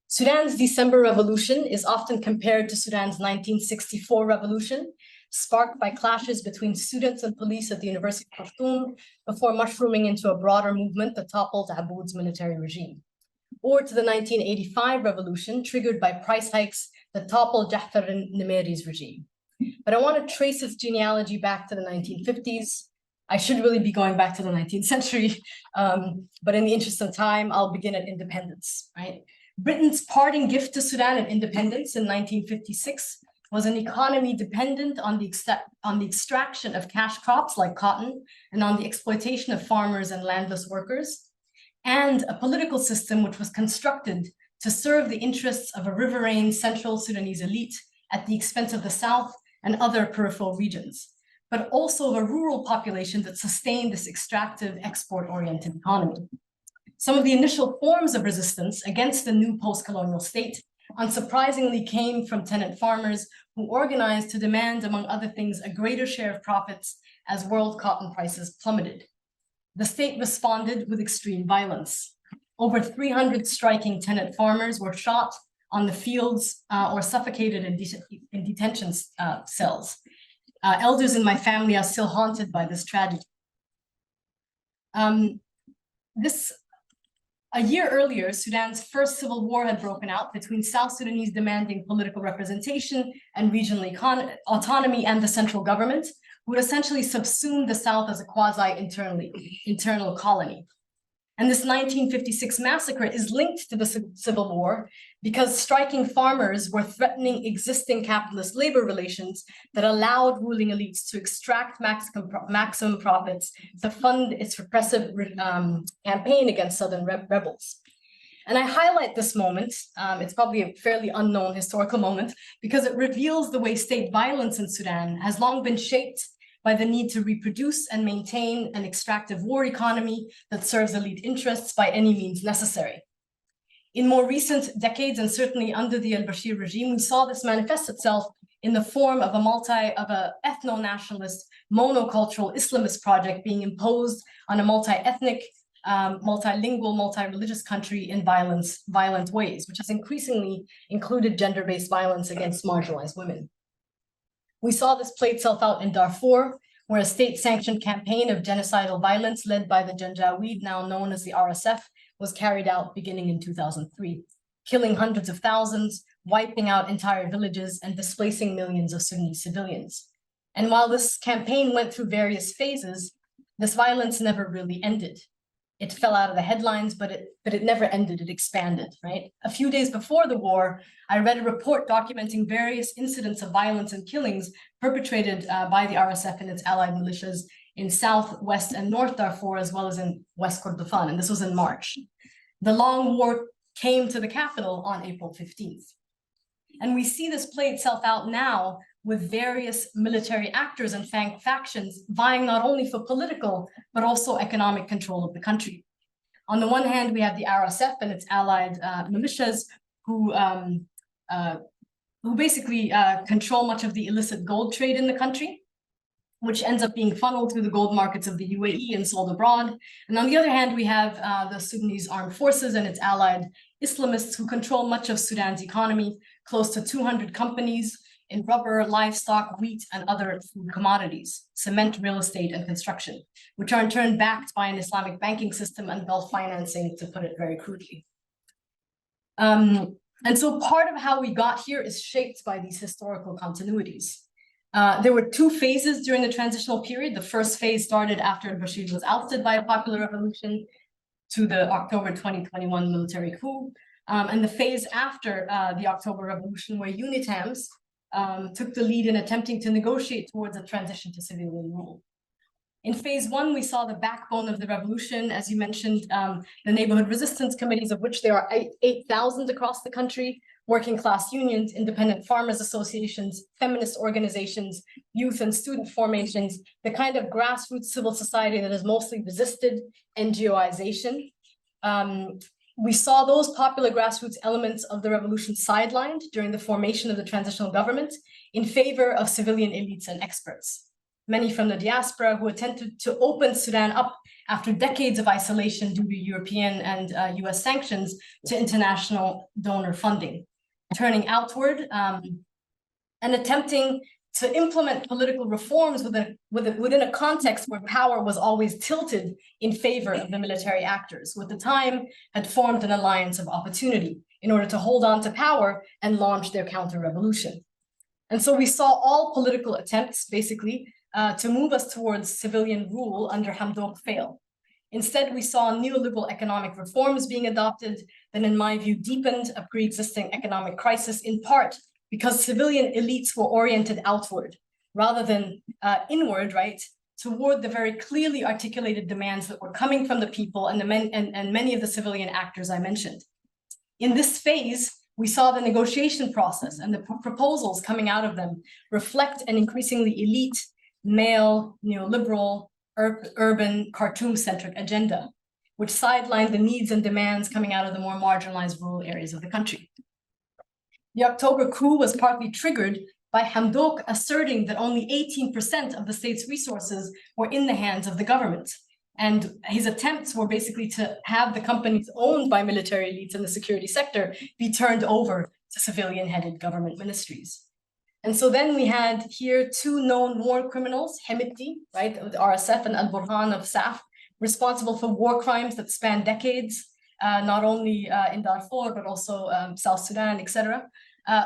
Sudan's December Revolution is often compared to Sudan's 1964 revolution, sparked by clashes between students and police at the University of Khartoum before mushrooming into a broader movement that toppled Aboud's military regime. Or to the 1985 revolution, triggered by price hikes that toppled Ja'far Nimeri's regime. But I want to trace its genealogy back to the 1950s. I should really be going back to the 19th century, but in the interest of time, I'll begin at independence, right? Britain's parting gift to Sudan at independence in 1956 was an economy dependent on the extraction of cash crops like cotton and on the exploitation of farmers and landless workers, and a political system which was constructed to serve the interests of a riverain central Sudanese elite at the expense of the South and other peripheral regions, but also of a rural population that sustained this extractive, export-oriented economy. Some of the initial forms of resistance against the new post-colonial state unsurprisingly came from tenant farmers who organized to demand, among other things, a greater share of profits as world cotton prices plummeted. The state responded with extreme violence. Over 300 striking tenant farmers were shot on the fields or suffocated in detention cells. Elders in my family are still haunted by this tragedy. A year earlier, Sudan's first civil war had broken out between South Sudanese demanding political representation and regional autonomy and the central government, who would essentially subsume the South as a quasi-internal colony. And this 1956 massacre is linked to the Civil War because striking farmers were threatening existing capitalist labor relations that allowed ruling elites to extract maximum profits to fund its repressive campaign against Southern rebels. And I highlight this moment, it's probably a fairly unknown historical moment, because it reveals the way state violence in Sudan has long been shaped by the need to reproduce and maintain an extractive war economy that serves elite interests by any means necessary. In more recent decades, and certainly under the al-Bashir regime, we saw this manifest itself in the form of a ethno-nationalist, monocultural Islamist project being imposed on a multi-ethnic, multilingual, multi-religious country in violent ways, which has increasingly included gender-based violence against marginalized women. We saw this play itself out in Darfur, where a state-sanctioned campaign of genocidal violence led by the Janjaweed, now known as the RSF, was carried out beginning in 2003, killing hundreds of thousands, wiping out entire villages, and displacing millions of Sunni civilians. And while this campaign went through various phases, this violence never really ended. It fell out of the headlines, but it never ended, it expanded, right? A few days before the war, I read a report documenting various incidents of violence and killings perpetrated by the RSF and its allied militias in South, West, and North Darfur, as well as in West Kordofan, and this was in March. The long war came to the capital on April 15th. And we see this play itself out now with various military actors and factions vying not only for political, but also economic control of the country. On the one hand, we have the RSF and its allied militias who basically control much of the illicit gold trade in the country, which ends up being funneled through the gold markets of the UAE and sold abroad. And on the other hand, we have the Sudanese armed forces and its allied Islamists who control much of Sudan's economy, close to 200 companies in rubber, livestock, wheat, and other food commodities, cement, real estate, and construction, which are in turn backed by an Islamic banking system and Gulf financing, to put it very crudely. And so part of how we got here is shaped by these historical continuities. There were two phases during the transitional period. The first phase started after al-Bashir was ousted by a popular revolution to the October 2021 military coup. And the phase after the October Revolution, where UNITAMs took the lead in attempting to negotiate towards a transition to civilian rule. In phase one, we saw the backbone of the revolution, as you mentioned, the neighborhood resistance committees, of which there are 8,000 across the country, working class unions, independent farmers associations, feminist organizations, youth and student formations, the kind of grassroots civil society that has mostly resisted NGOization. We saw those popular grassroots elements of the revolution sidelined during the formation of the transitional government in favor of civilian elites and experts. Many from the diaspora who attempted to open Sudan up after decades of isolation due to European and US sanctions to international donor funding, turning outward and attempting to implement political reforms within a context where power was always tilted in favor of the military actors, who at the time had formed an alliance of opportunity in order to hold on to power and launch their counter-revolution. And so we saw all political attempts, basically, to move us towards civilian rule under Hamdok fail. Instead, we saw neoliberal economic reforms being adopted that, in my view, deepened a pre-existing economic crisis, in part because civilian elites were oriented outward rather than inward, right, toward the very clearly articulated demands that were coming from the people and many of the civilian actors I mentioned. In this phase, we saw the negotiation process and the proposals coming out of them reflect an increasingly elite, male, neoliberal, urban, Khartoum-centric agenda, which sidelined the needs and demands coming out of the more marginalized rural areas of the country. The October coup was partly triggered by Hamdok asserting that only 18% of the state's resources were in the hands of the government. And his attempts were basically to have the companies owned by military elites in the security sector be turned over to civilian-headed government ministries. And so then we had here two known war criminals, Hemeti, right, of the RSF, and Al-Burhan of SAF, responsible for war crimes that span decades, not only in Darfur, but also South Sudan, etc.,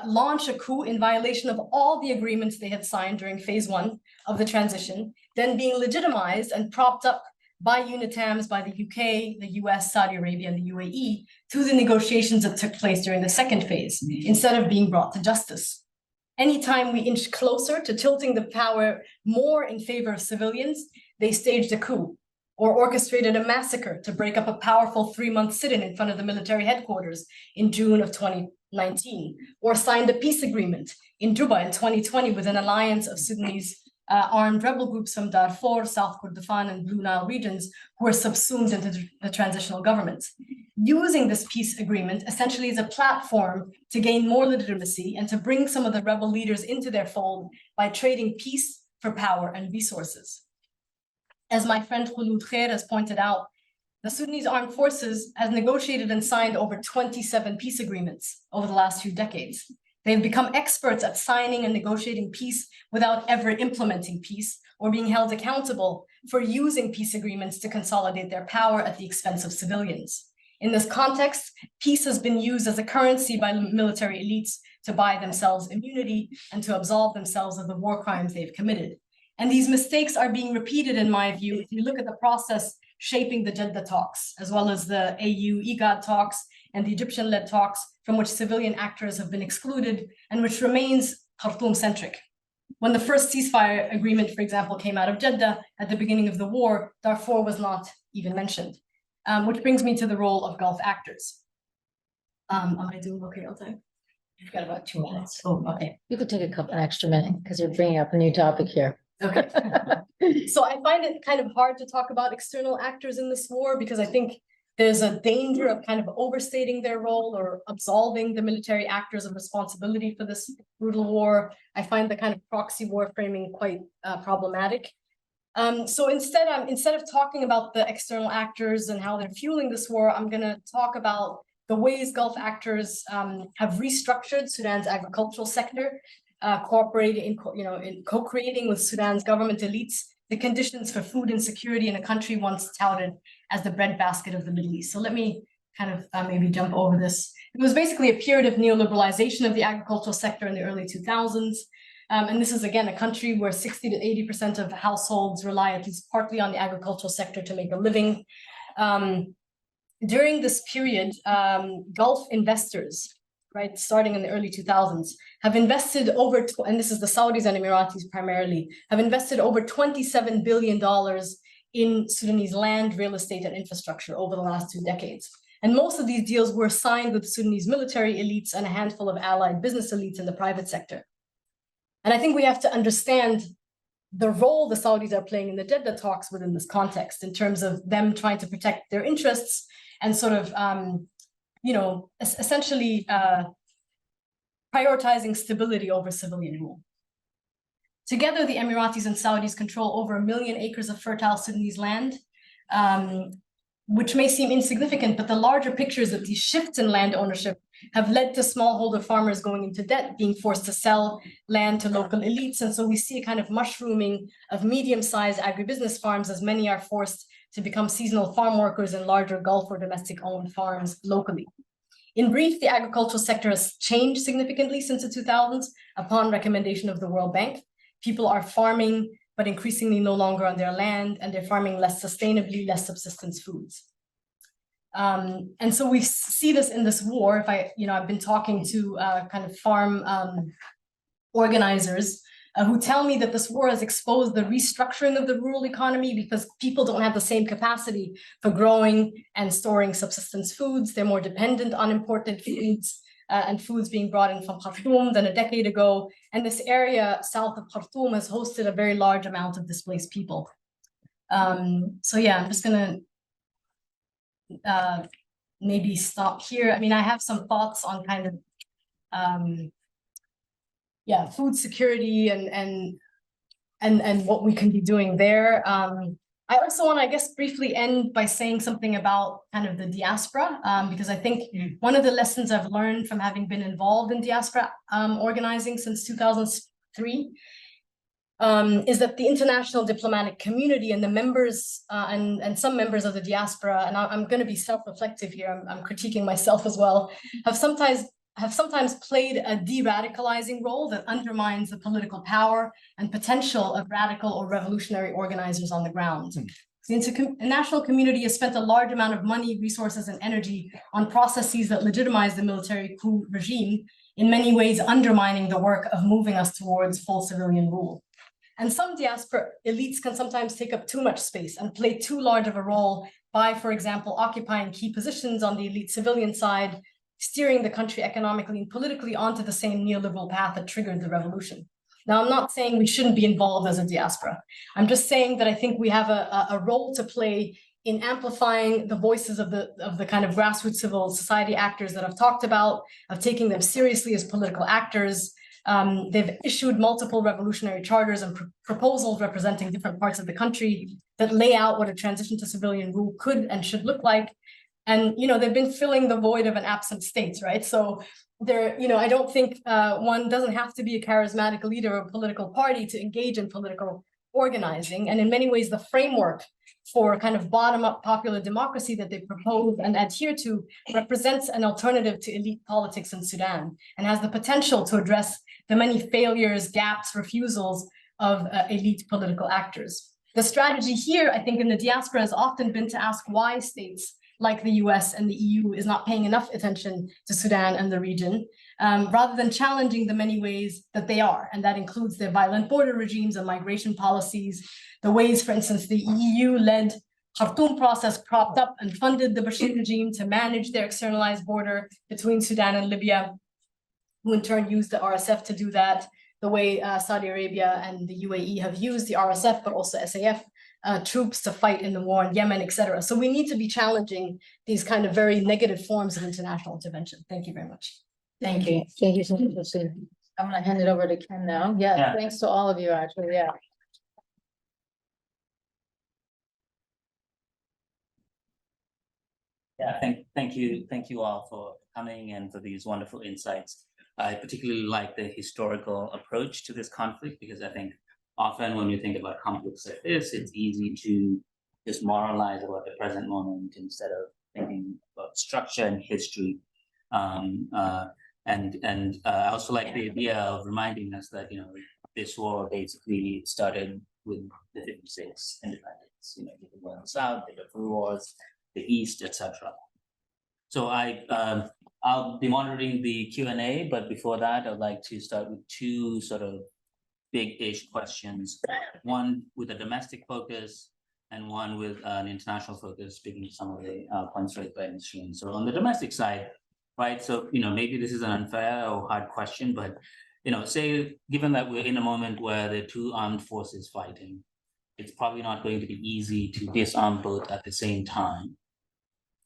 launch a coup in violation of all the agreements they had signed during phase one of the transition, then being legitimized and propped up by UNITAMs, by the UK, the US, Saudi Arabia, and the UAE through the negotiations that took place during the second phase, instead of being brought to justice. Anytime we inch closer to tilting the power more in favor of civilians, they staged a coup or orchestrated a massacre to break up a powerful 3-month sit-in in front of the military headquarters in June of 2019, or signed a peace agreement in Juba in 2020 with an alliance of Sudanese armed rebel groups from Darfur, South Kordofan, and Blue Nile regions who were subsumed into the transitional government. Using this peace agreement essentially as a platform to gain more legitimacy and to bring some of the rebel leaders into their fold by trading peace for power and resources. As my friend Khulud Khair has pointed out, the Sudanese armed forces has negotiated and signed over 27 peace agreements over the last few decades. They've become experts at signing and negotiating peace without ever implementing peace or being held accountable for using peace agreements to consolidate their power at the expense of civilians. In this context, peace has been used as a currency by military elites to buy themselves immunity and to absolve themselves of the war crimes they've committed. And these mistakes are being repeated, in my view, if you look at the process shaping the Jeddah talks, as well as the AU-IGAD talks and the Egyptian-led talks, from which civilian actors have been excluded and which remains Khartoum-centric. When the first ceasefire agreement, for example, came out of Jeddah at the beginning of the war, Darfur was not even mentioned, which brings me to the role of Gulf actors. Am I doing okay all time? I've got about 2 minutes. Oh, okay. You could take an extra minute because you're bringing up a new topic here. Okay. So I find it kind of hard to talk about external actors in this war because I think there's a danger of kind of overstating their role or absolving the military actors of responsibility for this brutal war. I find the kind of proxy war framing quite problematic. So instead of talking about the external actors and how they're fueling this war, I'm going to talk about the ways Gulf actors have restructured Sudan's agricultural sector, cooperating in co-creating with Sudan's government elites the conditions for food insecurity in a country once touted as the breadbasket of the Middle East. So let me kind of maybe jump over this. It was basically a period of neoliberalization of the agricultural sector in the early 2000s. And this is, again, a country where 60 to 80% of households rely at least partly on the agricultural sector to make a living. During this period, Gulf investors, right, starting in the early 2000s, have invested over, and this is the Saudis and Emiratis primarily, have invested over $27 billion in Sudanese land, real estate, and infrastructure over the last 2 decades. And most of these deals were signed with Sudanese military elites and a handful of allied business elites in the private sector. And I think we have to understand the role the Saudis are playing in the Jeddah talks within this context, in terms of them trying to protect their interests and sort of, essentially prioritizing stability over civilian rule. Together, the Emiratis and Saudis control over 1 million acres of fertile Sudanese land, which may seem insignificant, but the larger picture is that these shifts in land ownership have led to smallholder farmers going into debt, being forced to sell land to local elites. And so we see a kind of mushrooming of medium-sized agribusiness farms, as many are forced to become seasonal farm workers in larger Gulf or domestic-owned farms locally. In brief, the agricultural sector has changed significantly since the 2000s upon recommendation of the World Bank. People are farming, but increasingly no longer on their land, and they're farming less sustainably, less subsistence foods. And so we see this in this war. I've been talking to kind of farm organizers who tell me that this war has exposed the restructuring of the rural economy because people don't have the same capacity for growing and storing subsistence foods. They're more dependent on imported foods and foods being brought in from Khartoum than a decade ago. And this area south of Khartoum has hosted a very large amount of displaced people. So yeah, I'm just gonna maybe stop here. I mean, I have some thoughts on kind of food security and what we can be doing there. I also want to, I guess, briefly end by saying something about kind of the diaspora, because I think one of the lessons I've learned from having been involved in diaspora organizing since 2003 is that the international diplomatic community and the members and some members of the diaspora, and I'm going to be self-reflective here, I'm critiquing myself as well, have sometimes played a de-radicalizing role that undermines the political power and potential of radical or revolutionary organizers on the ground. The international community has spent a large amount of money, resources, and energy on processes that legitimize the military coup regime, in many ways undermining the work of moving us towards full civilian rule. And some diaspora elites can sometimes take up too much space and play too large of a role by, for example, occupying key positions on the elite civilian side, steering the country economically and politically onto the same neoliberal path that triggered the revolution. Now, I'm not saying we shouldn't be involved as a diaspora. I'm just saying that I think we have a role to play in amplifying the voices of the kind of grassroots civil society actors that I've talked about, of taking them seriously as political actors. They've issued multiple revolutionary charters and proposals representing different parts of the country that lay out what a transition to civilian rule could and should look like. And, they've been filling the void of an absent state, right? So I don't think one doesn't have to be a charismatic leader of a political party to engage in political organizing. And in many ways, the framework for kind of bottom-up popular democracy that they propose and adhere to represents an alternative to elite politics in Sudan and has the potential to address the many failures, gaps, refusals of elite political actors. The strategy here, I think, in the diaspora has often been to ask why states like the US and the EU is not paying enough attention to Sudan and the region, rather than challenging the many ways that they are. And that includes their violent border regimes and migration policies, the ways, for instance, the EU-led Khartoum process propped up and funded the Bashir regime to manage their externalized border between Sudan and Libya, who in turn used the RSF to do that, the way Saudi Arabia and the UAE have used the RSF, but also SAF troops to fight in the war in Yemen, etc. So we need to be challenging these kind of very negative forms of international intervention. Thank you very much. Thank you. Thank you so much, Nisrin. I'm gonna hand it over to Ken now. Yeah, thanks to all of you, actually, yeah. Yeah, thank you all for coming and for these wonderful insights. I particularly like the historical approach to this conflict because I think often when you think about conflicts like this, it's easy to just moralize about the present moment instead of thinking about structure and history. I also like the idea of reminding us that this war basically started with the 56 independence. The war in the South, the Darfur wars, the East, etc. So I'll be monitoring the Q&A, but before that, I'd like to start with two sort of big-ish questions, one with a domestic focus and one with an international focus, speaking to some of the points raised by Nisrin. So on the domestic side, right, so, maybe this is an unfair or hard question, but, say, given that we're in a moment where there are two armed forces fighting, it's probably not going to be easy to disarm both at the same time.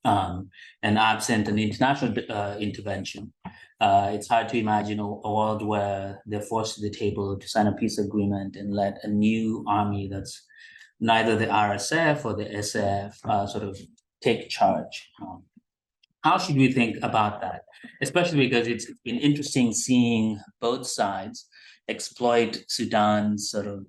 And absent an international intervention, it's hard to imagine a world where they're forced to the table to sign a peace agreement and let a new army that's neither the RSF or the SAF sort of take charge. How should we think about that? Especially because it's been interesting seeing both sides exploit Sudan's sort of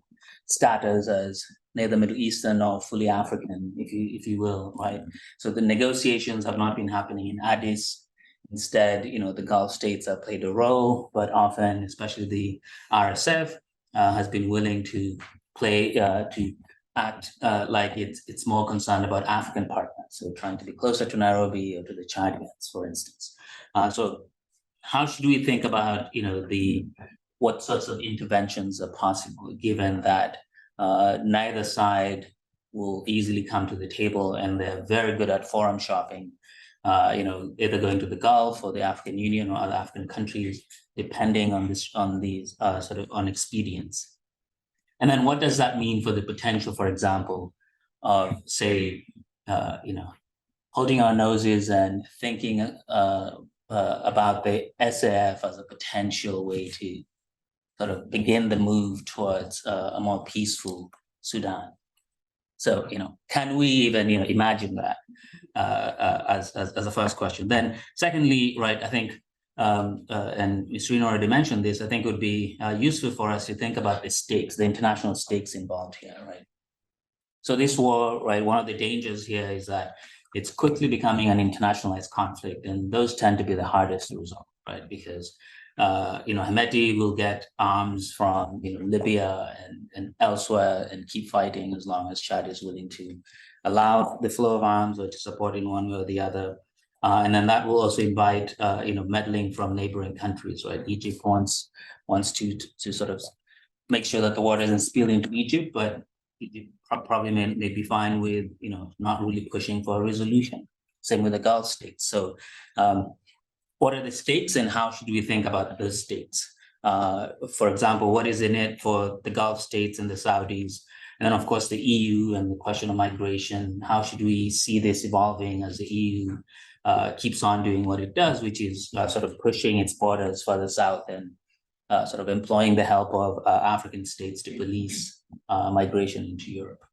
status as neither Middle Eastern nor fully African, if you will, right? So the negotiations have not been happening in Addis. Instead, the Gulf states have played a role, but often, especially the RSF, has been willing to play to act like it's more concerned about African partners, so trying to be closer to Nairobi or to the Chadians, for instance. So how should we think about what sorts of interventions are possible, given that neither side will easily come to the table, and they're very good at forum shopping, either going to the Gulf or the African Union or other African countries, depending on these on expedience. And then what does that mean for the potential, for example, of say, holding our noses and thinking about the SAF as a potential way to sort of begin the move towards a more peaceful Sudan. So, can we even, imagine that as a first question? Then secondly, right, I think, and Nisrin already mentioned this, I think it would be useful for us to think about the stakes, the international stakes involved here, right? So this war, right, one of the dangers here is that it's quickly becoming an internationalized conflict, and those tend to be the hardest to resolve, right? Because Hemeti will get arms from, Libya and elsewhere and keep fighting as long as Chad is willing to allow the flow of arms or to support in one way or the other. And then that will also invite, meddling from neighboring countries, right? Egypt wants to sort of make sure that the water doesn't spill into Egypt, but Egypt probably may be fine with, not really pushing for a resolution. Same with the Gulf states. So, what are the stakes and how should we think about those stakes? For example, what is in it for the Gulf states and the Saudis? And then, of course, the EU and the question of migration. How should we see this evolving as the EU keeps on doing what it does, which is sort of pushing its borders further south and sort of employing the help of African states to police migration into Europe.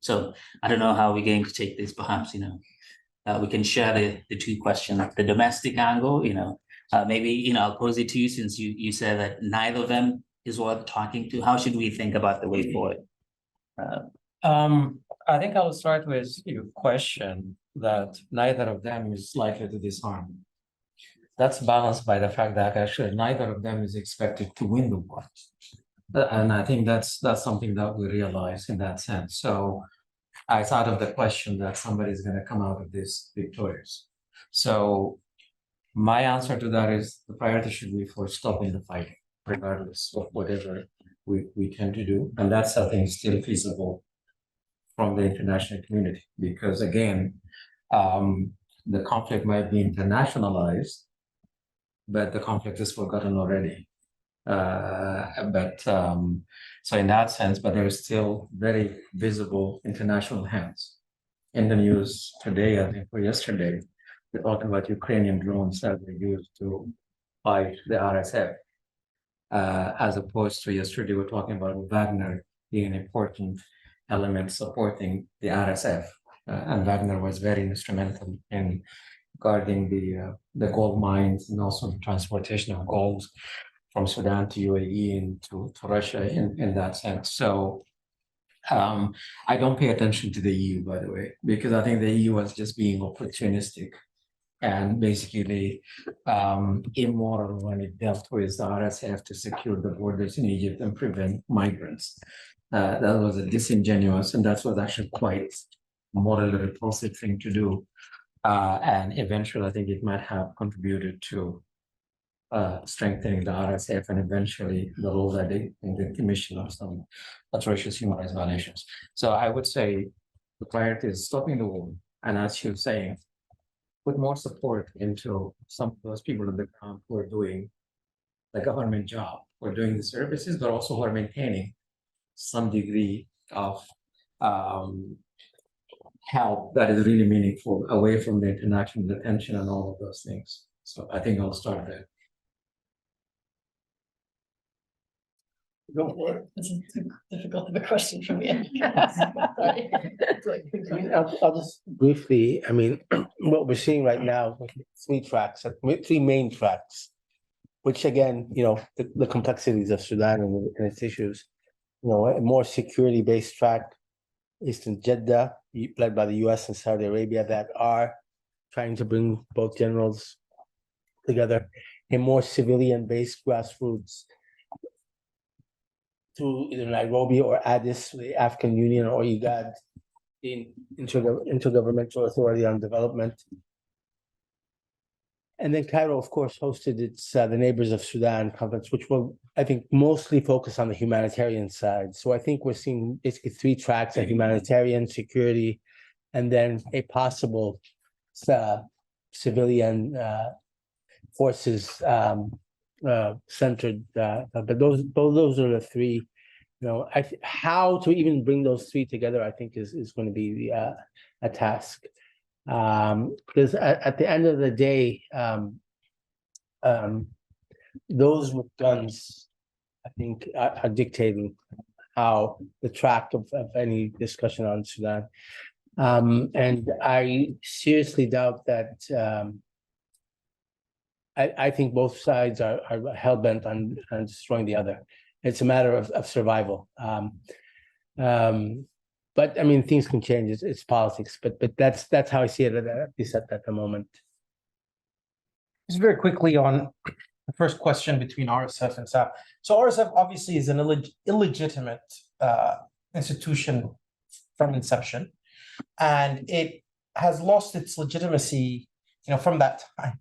So I don't know how we're going to take this. Perhaps, we can share the two questions, the domestic angle, maybe, I'll pose it to you since you said that neither of them is worth talking to. How should we think about the way forward? I think I'll start with your question that neither of them is likely to disarm. That's balanced by the fact that actually neither of them is expected to win the war. And I think that's something that we realize in that sense. So it's out of the question that somebody's going to come out of this victorious. So my answer to that is the priority should be for stopping the fighting, regardless of whatever we tend to do. And that's, I think, still feasible from the international community, because again, the conflict might be internationalized, but the conflict is forgotten already. So in that sense, but there is still very visible international hands. In the news today, I think, or yesterday, we're talking about Ukrainian drones that were used to fight the RSF. As opposed to yesterday, we're talking about Wagner being an important element supporting the RSF. And Wagner was very instrumental in guarding the gold mines and also the transportation of gold from Sudan to UAE and to Russia in that sense. So I don't pay attention to the EU, by the way, because I think the EU was just being opportunistic and basically immoral when it dealt with the RSF to secure the borders in Egypt and prevent migrants. That was a disingenuous, and that was actually quite morally repulsive thing to do. And eventually, I think it might have contributed to strengthening the RSF and eventually the role that they in the commission of some atrocious human rights violations. So I would say the priority is stopping the war, and as you're saying, put more support into some of those people on the ground who are doing the government job, who are doing the services, but also who are maintaining some degree of help that is really meaningful away from the international detention and all of those things. So I think I'll start there. Go for it. This is too difficult of a question for me. I'll just briefly, what we're seeing right now, three main tracks, which again, the complexities of Sudan and its issues, a more security-based track is in Jeddah, led by the US and Saudi Arabia, that are trying to bring both generals together. A more civilian-based grassroots through either Nairobi or Addis, the African Union, or IGAD, the Intergovernmental Authority on Development. And then Cairo, of course, hosted its the Neighbors of Sudan conference, which will, I think, mostly focus on the humanitarian side. So I think we're seeing basically three tracks: a humanitarian, security, and then a possible civilian forces centered. But those are the three. How to even bring those three together, I think, is going to be a task. Because at the end of the day, those with guns, I think, are dictating how the track of any discussion on Sudan. And I seriously doubt that. I think both sides are hell-bent on destroying the other. It's a matter of survival. But things can change. It's politics, but that's how I see it at least at the moment. Just very quickly on the first question between RSF and SAF. So RSF obviously is an illegitimate institution from inception, and it has lost its legitimacy, from that time.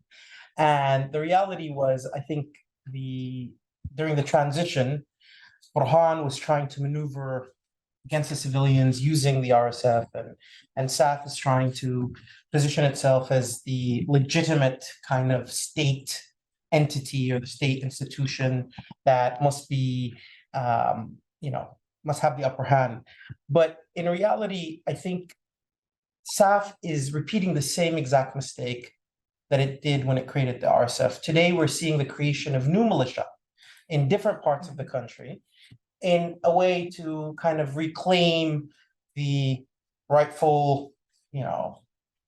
And the reality was, I think during the transition, Burhan was trying to maneuver against the civilians using the RSF, and SAF is trying to position itself as the legitimate kind of state entity or the state institution that must be, must have the upper hand. But in reality, I think SAF is repeating the same exact mistake that it did when it created the RSF. Today, we're seeing the creation of new militia in different parts of the country in a way to kind of reclaim the rightful,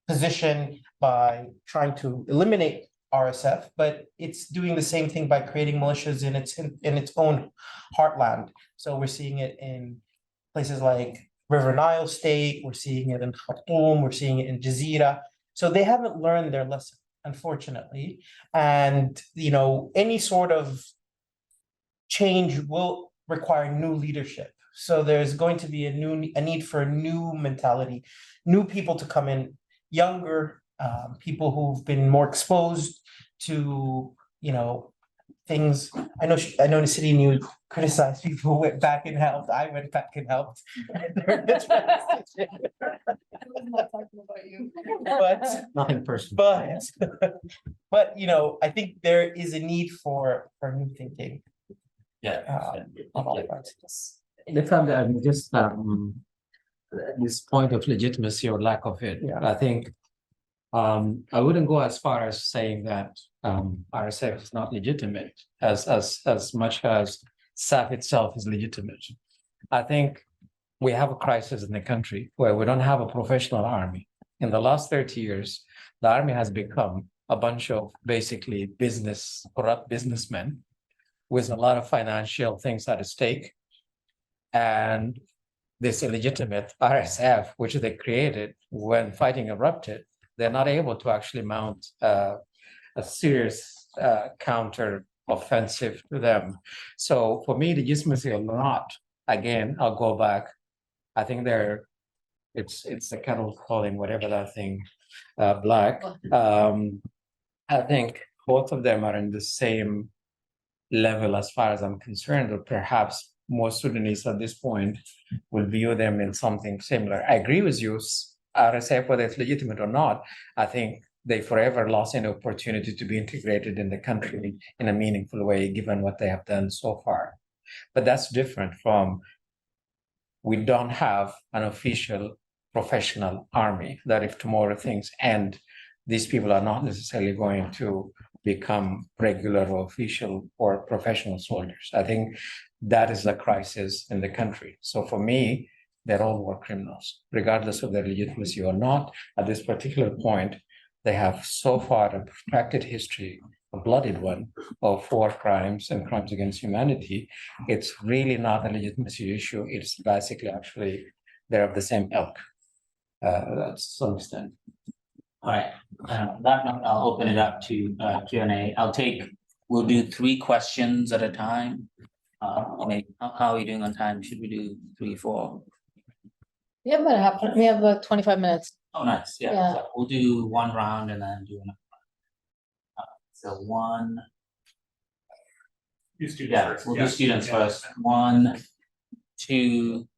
position by trying to eliminate RSF, but it's doing the same thing by creating militias in its own heartland. So we're seeing it in places like River Nile State, we're seeing it in Khartoum, we're seeing it in Jazeera. So they haven't learned their lesson, unfortunately. And, any sort of change will require new leadership. So there's going to be a need for a new mentality, new people to come in, younger people who've been more exposed to, things. I know Nisrin, you criticized people who went back and helped. I went back and helped. But Nothing personal. But I think there is a need for new thinking. Yeah. On all fronts. If I'm just this point of legitimacy or lack of it, Yeah. I think I wouldn't go as far as saying that RSF is not legitimate as much as SAF itself is legitimate. I think we have a crisis in the country where we don't have a professional army. In the last 30 years, the army has become a bunch of basically corrupt businessmen with a lot of financial things at stake. And this illegitimate RSF, which they created when fighting erupted, they're not able to actually mount a serious counter offensive to them. So for me, legitimacy or not, again, I'll go back. I think it's the kettle calling whatever that thing black. I think both of them are in the same level as far as I'm concerned, or perhaps most Sudanese at this point will view them in something similar. I agree with you, RSF, whether it's legitimate or not, I think they forever lost an opportunity to be integrated in the country in a meaningful way, given what they have done so far. But that's different from, we don't have an official professional army that if tomorrow things end, these people are not necessarily going to become regular or official or professional soldiers. I think that is the crisis in the country. So for me, they're all war criminals, regardless of their legitimacy or not. At this particular point, they have so far a protracted history, a blooded one, of war crimes and crimes against humanity. It's really not a legitimacy issue. It's basically actually they're of the same ilk. That's to some extent. All right, that note, I'll open it up to Q&A. We'll do 3 questions at a time. How are we doing on time? Should we do 3, 4? We have about 25 minutes. Oh, nice, yeah. Yeah. So we'll do 1 round and then do another round. So 1. Do students Yeah, first. we'll do students first. 1, 2,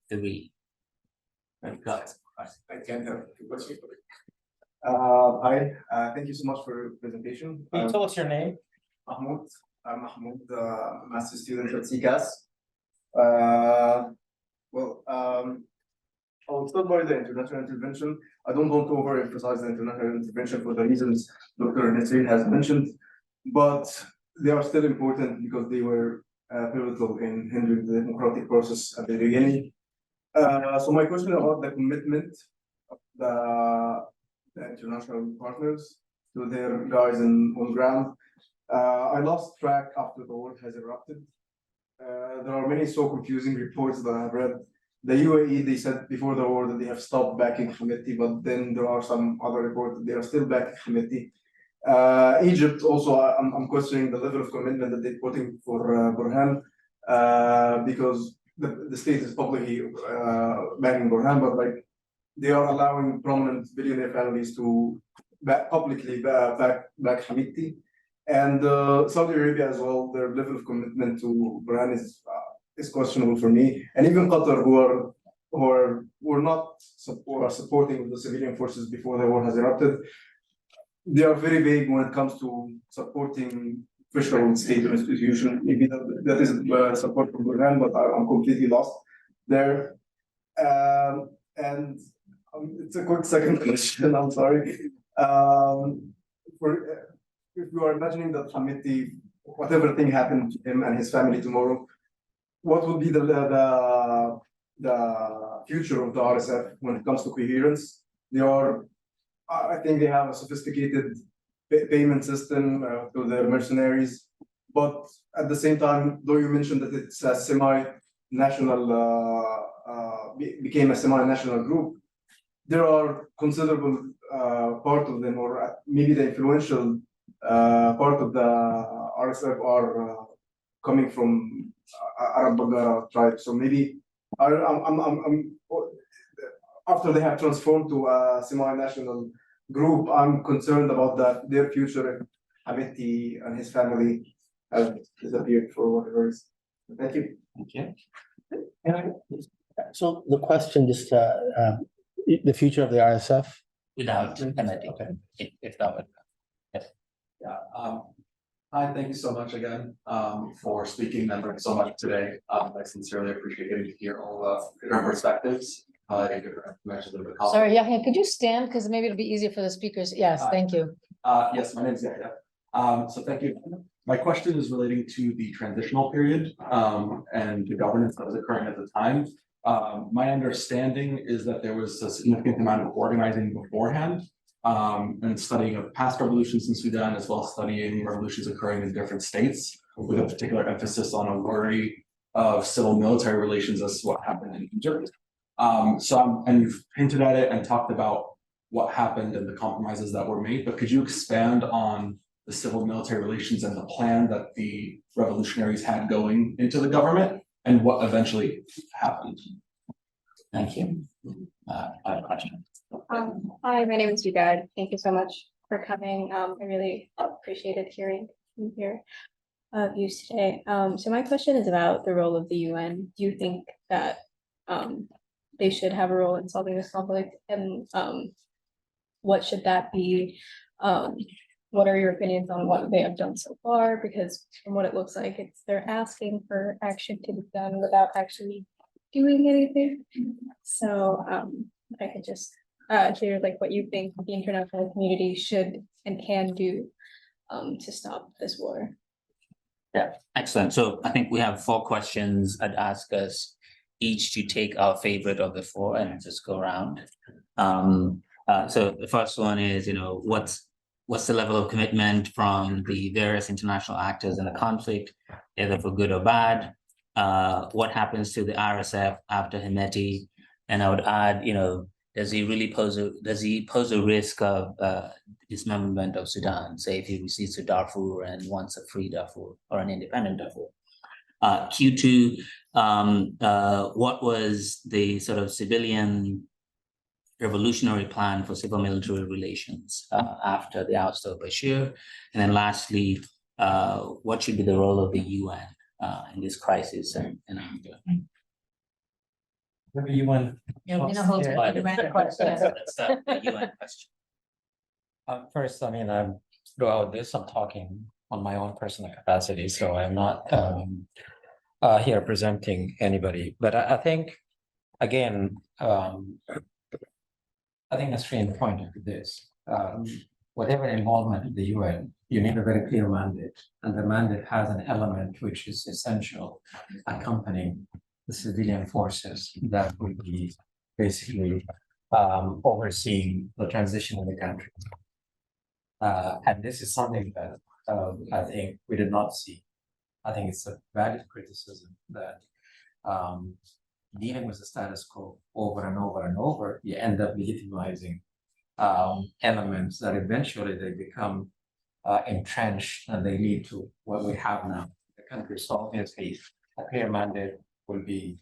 3. Go. I can have 2 questions. Hi, thank you so much for your presentation. Can you tell us your name? Mahmoud. I'm Mahmoud, master student at CCAS. I will start by the international intervention. I don't want to overemphasize the international intervention for the reasons Dr. Nisrin has mentioned, but they are still important because they were pivotal in hindering the democratic process at the beginning. So my question about the commitment of the international partners to their guys on ground. I lost track after the war has erupted. There are many so confusing reports that I've read. The UAE, they said before the war that they have stopped backing Hemeti, but then there are some other reports that they are still backing Hemeti. Egypt also, I'm questioning the level of commitment that they're putting for Burhan, because the state is publicly backing Burhan, but like they are allowing prominent billionaire families to publicly back Hamidti, and Saudi Arabia as well. Their level of commitment to Burhan is questionable for me, and even Qatar, who are not supporting the civilian forces before the war has erupted. They are very vague when it comes to supporting official state institution. Maybe that is support from Burhan, but I'm completely lost there. And it's a quick second question. I'm sorry. If you are imagining that Hamidti, whatever thing happened to him and his family tomorrow, what would be the future of the RSF when it comes to coherence? I think they have a sophisticated payment system to their mercenaries, but at the same time, though you mentioned that it's a semi-national, became a semi-national group, there are considerable part of them, or maybe the influential part of the RSF are coming from Arab Baggara tribe. So maybe after they have transformed to a semi-national group, I'm concerned about their future if Hamidti and his family have disappeared for whatever reason. Thank you. Thank you. So the question just, the future of the RSF? Without Hamidti, Okay. if that would. Yes. Yeah. Hi, thank you so much again for speaking and learning so much today. I sincerely appreciate getting to hear all different perspectives. Sorry, Yahya, could you stand? Because maybe it'll be easier for the speakers. Yes, thank you. Yes, my name is Yahya. So thank you. My question is relating to the transitional period and the governance that was occurring at the time. My understanding is that there was a significant amount of organizing beforehand and studying of past revolutions in Sudan, as well as studying revolutions occurring in different states, with a particular emphasis on a worry of civil-military relations as to what happened in Egypt. And you've hinted at it and talked about what happened and the compromises that were made, but could you expand on the civil-military relations and the plan that the revolutionaries had going into the government and what eventually happened? Thank you. I have a question. Hi, my name is Vigad. Thank you so much for coming. I really appreciated hearing your views today. So my question is about the role of the UN. Do you think that they should have a role in solving this conflict, and what should that be? What are your opinions on what they have done so far? Because from what it looks like, they're asking for action to be done without actually doing anything. So I could just hear like what you think the international community should and can do to stop this war. Yeah, excellent. So I think we have 4 questions. I'd ask us each to take our favorite of the 4 and just go around. So the first one is, what's the level of commitment from the various international actors in the conflict, either for good or bad? What happens to the RSF after Hamidti? And I would add, does he pose a risk of dismemberment of Sudan, say if he recedes to Darfur and wants a free Darfur or an independent Darfur? Q2, what was the sort of civilian revolutionary plan for civil-military relations after the ouster of Bashir? And then lastly, what should be the role of the UN in this crisis and after? Maybe you want. Yeah, we know how to But- demand a question. That's the UN question. First, I mean, throughout this, I'm talking on my own personal capacity, so I'm not here presenting anybody. But I think, again, I think Nisrin pointed to this. Whatever involvement of the UN, you need a very clear mandate, and the mandate has an element which is essential, accompanying the civilian forces that will be basically overseeing the transition in the country. And this is something that I think we did not see. I think it's a valid criticism that dealing with the status quo over and over and over, you end up legitimizing elements that eventually they become entrenched and they lead to what we have now in the country. So obviously, a clear mandate will be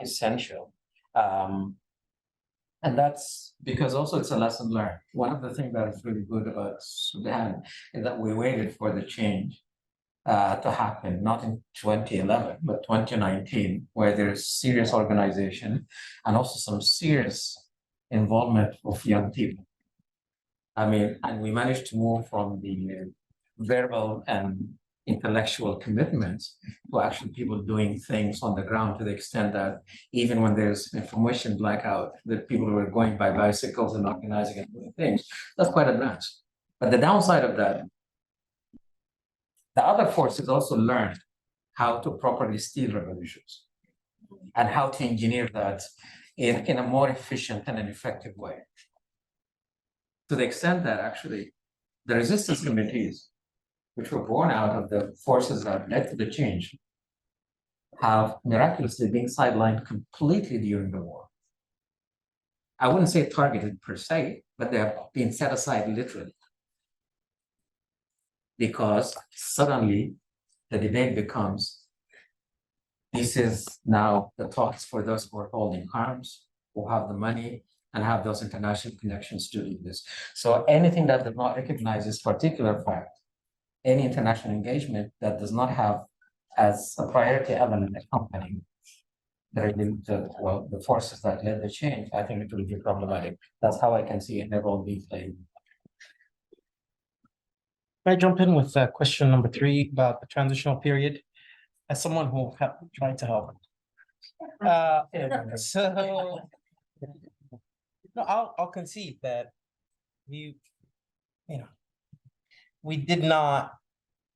essential. And that's because also it's a lesson learned. One of the things that is really good about Sudan is that we waited for the change to happen, not in 2011, but 2019, where there's serious organization and also some serious involvement of young people. I mean, and we managed to move from the verbal and intellectual commitments to actually people doing things on the ground, to the extent that even when there's information blackout, that people were going by bicycles and organizing and doing things. That's quite advanced. But the downside of that, the other forces also learned how to properly steal revolutions and how to engineer that in a more efficient and an effective way. To the extent that actually the resistance committees, which were born out of the forces that led to the change, have miraculously been sidelined completely during the war. I wouldn't say targeted per se, but they have been set aside literally. Because suddenly the debate becomes, this is now the thoughts for those who are holding arms, who have the money and have those international connections to do this. So anything that does not recognize this particular fact, any international engagement that does not have as a priority element accompanying the forces that led the change, I think it will be problematic. That's how I can see it never be played. Can I jump in with question number 3 about the transitional period? As someone who tried to help. So no, I'll concede that we did not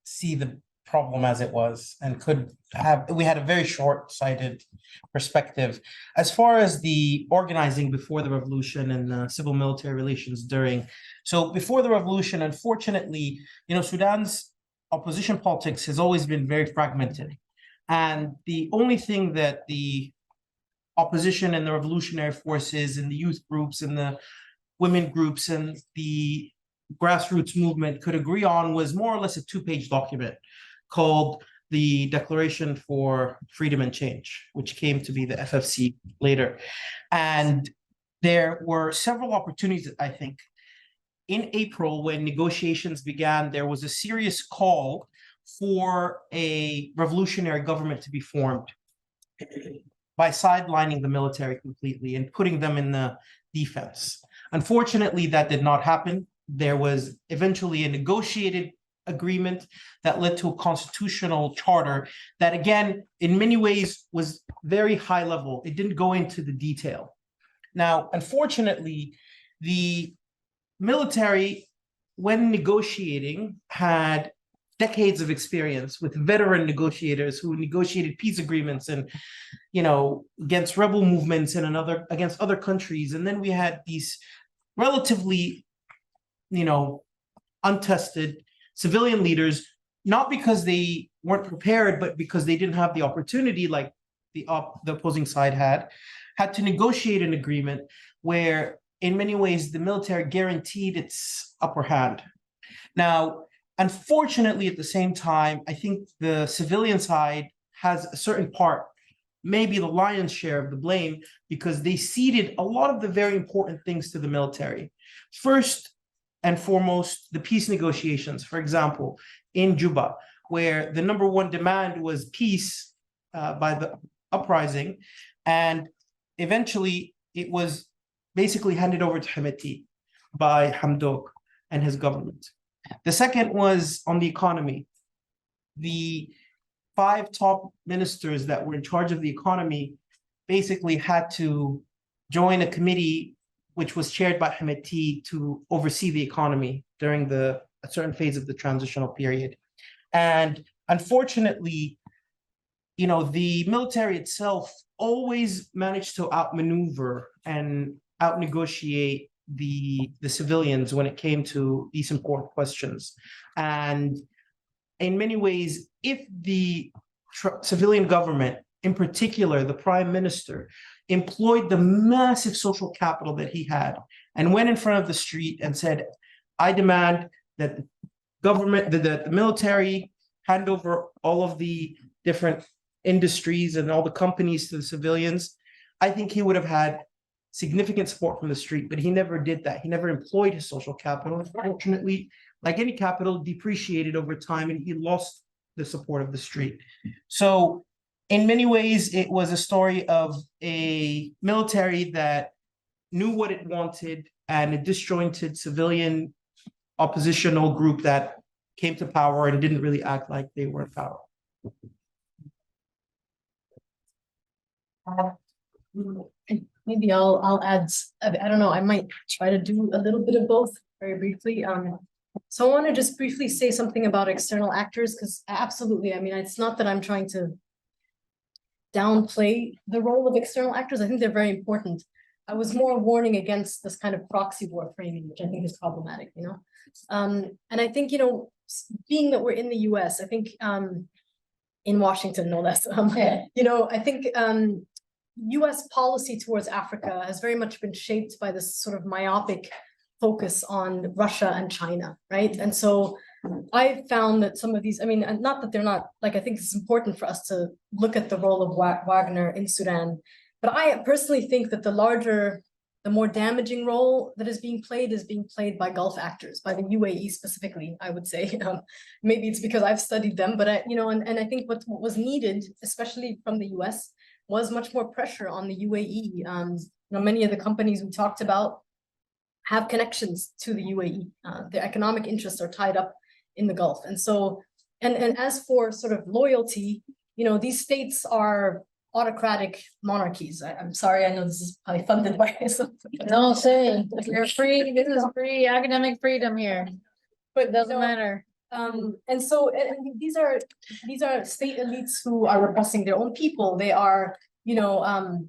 see the problem as it was, and we had a very short-sighted perspective. As far as the organizing before the revolution and the civil military relations during. So before the revolution, unfortunately, Sudan's opposition politics has always been very fragmented. And the only thing that the opposition and the revolutionary forces and the youth groups and the women groups and the grassroots movement could agree on was more or less a 2-page document called the Declaration for Freedom and Change, which came to be the FFC later. And there were several opportunities, I think. In April, when negotiations began, there was a serious call for a revolutionary government to be formed by sidelining the military completely and putting them in the defense. Unfortunately, that did not happen. There was eventually a negotiated agreement that led to a constitutional charter that, again, in many ways was very high level. It didn't go into the detail. Now, unfortunately, the military, when negotiating, had decades of experience with veteran negotiators who negotiated peace agreements and, against rebel movements and against other countries. And then we had these relatively, untested civilian leaders, not because they weren't prepared, but because they didn't have the opportunity, like the opposing side had to negotiate an agreement where, in many ways, the military guaranteed its upper hand. Now, unfortunately, at the same time, I think the civilian side has a certain part, maybe the lion's share of the blame, because they ceded a lot of the very important things to the military. First and foremost, the peace negotiations, for example, in Juba, where the number one demand was peace by the uprising, and eventually it was basically handed over to Hemeti by Hamdok and his government. The second was on the economy. The 5 top ministers that were in charge of the economy basically had to join a committee which was chaired by Hemeti to oversee the economy during a certain phase of the transitional period. And unfortunately, the military itself always managed to outmaneuver and outnegotiate the civilians when it came to these important questions. And in many ways, if the civilian government, in particular the prime minister, employed the massive social capital that he had and went in front of the street and said, I demand that the government, the military hand over all of the different industries and all the companies to the civilians, I think he would have had significant support from the street, but he never did that. He never employed his social capital. Unfortunately, like any capital, depreciated over time and he lost the support of the street. So in many ways, it was a story of a military that knew what it wanted and a disjointed civilian oppositional group that came to power and didn't really act like they were in power. Maybe I'll add, I don't know, I might try to do a little bit of both very briefly. So I want to just briefly say something about external actors, because absolutely, I mean, it's not that I'm trying to downplay the role of external actors. I think they're very important. I was more warning against this kind of proxy war framing, which I think is problematic, you know? And I think, you know, being that we're in the US, I think in Washington, no less, you know, I think US policy towards Africa has very much been shaped by this sort of myopic focus on Russia and China, right? And so I found that some of these, I mean, and not that they're not, like, I think it's important for us to look at the role of Wagner in Sudan, but I personally think that the more damaging role that is being played by Gulf actors, by the UAE specifically, I would say. Maybe it's because I've studied them, but you know, and I think what was needed, especially from the US, was much more pressure on the UAE. You know, many of the companies we talked about have connections to the UAE. Their economic interests are tied up in the Gulf. And so, and as for sort of loyalty, you know, these states are autocratic monarchies. I'm sorry, I know this is probably funded by something. No, say, you're free, this is free academic freedom here, But it doesn't matter. And so these are state elites who are repressing their own people. They are, you know,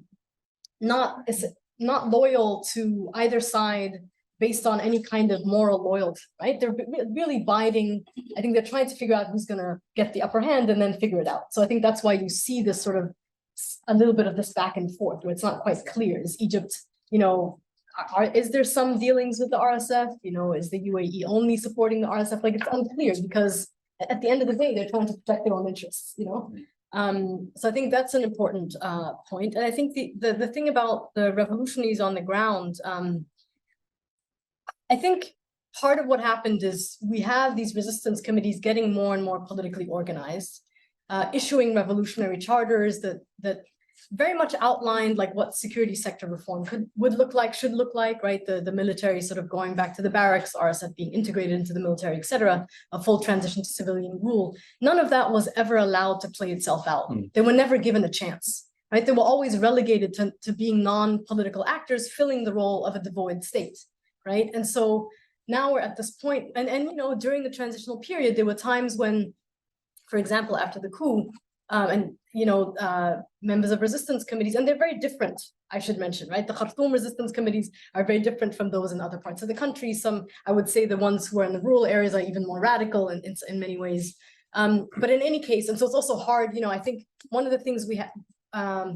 not loyal to either side based on any kind of moral loyalty, right? They're really biding. I think they're trying to figure out who's gonna get the upper hand and then figure it out. So I think that's why you see this sort of a little bit of this back and forth where it's not quite clear. Is Egypt, you know, is there some dealings with the RSF? You know, is the UAE only supporting the RSF? Like, it's unclear because at the end of the day, they're trying to protect their own interests, you know? So I think that's an important point. And I think the thing about the revolutionaries on the ground, I think part of what happened is we have these resistance committees getting more and more politically organized, issuing revolutionary charters that very much outlined like what security sector reform would look like, should look like, right? The military sort of going back to the barracks, RSF being integrated into the military, etc., a full transition to civilian rule. None of that was ever allowed to play itself out. They were never given a chance, right? They were always relegated to being non-political actors, filling the role of a devoid state, right? And so now we're at this point, and you know, during the transitional period, there were times when, for example, after the coup, and you know, members of resistance committees, and they're very different, I should mention, right? The Khartoum resistance committees are very different from those in other parts of the country. Some, I would say the ones who are in the rural areas are even more radical in many ways. But in any case, and so it's also hard, you know, I think one of the things we have,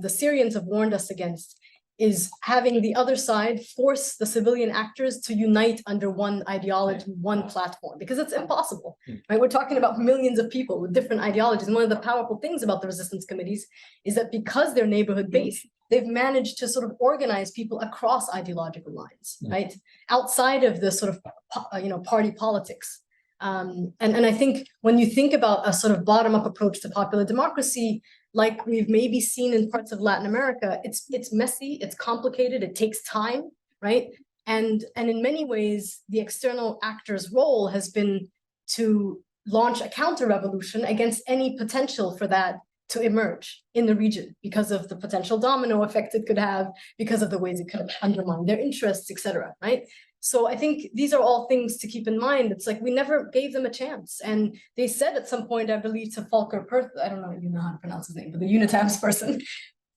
the Syrians have warned us against is having the other side force the civilian actors to unite under one ideology, one platform, because it's impossible, right? We're talking about millions of people with different ideologies. And one of the powerful things about the resistance committees is that because they're neighborhood-based, they've managed to sort of organize people across ideological lines, right? Outside of the sort of, you know, party politics. And I think when you think about a sort of bottom-up approach to popular democracy, like we've maybe seen in parts of Latin America, it's messy, it's complicated, it takes time, right? And in many ways, the external actor's role has been to launch a counter-revolution against any potential for that to emerge in the region because of the potential domino effect it could have, because of the ways it could undermine their interests, etc., right? So I think these are all things to keep in mind. It's like we never gave them a chance. And they said at some point, I believe, to Volker Perth, I don't know, you know how to pronounce his name, but the UNITAB's person.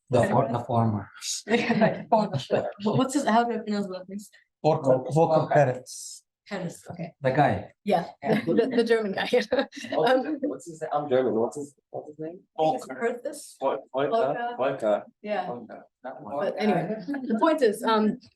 The former. What's his, how do I pronounce that, please? Volker Perez. Perez, okay. The guy. Yeah, the German guy. What's his name? I'm German. What's his name? Volker. Volker. Yeah. That one. But anyway, the point is,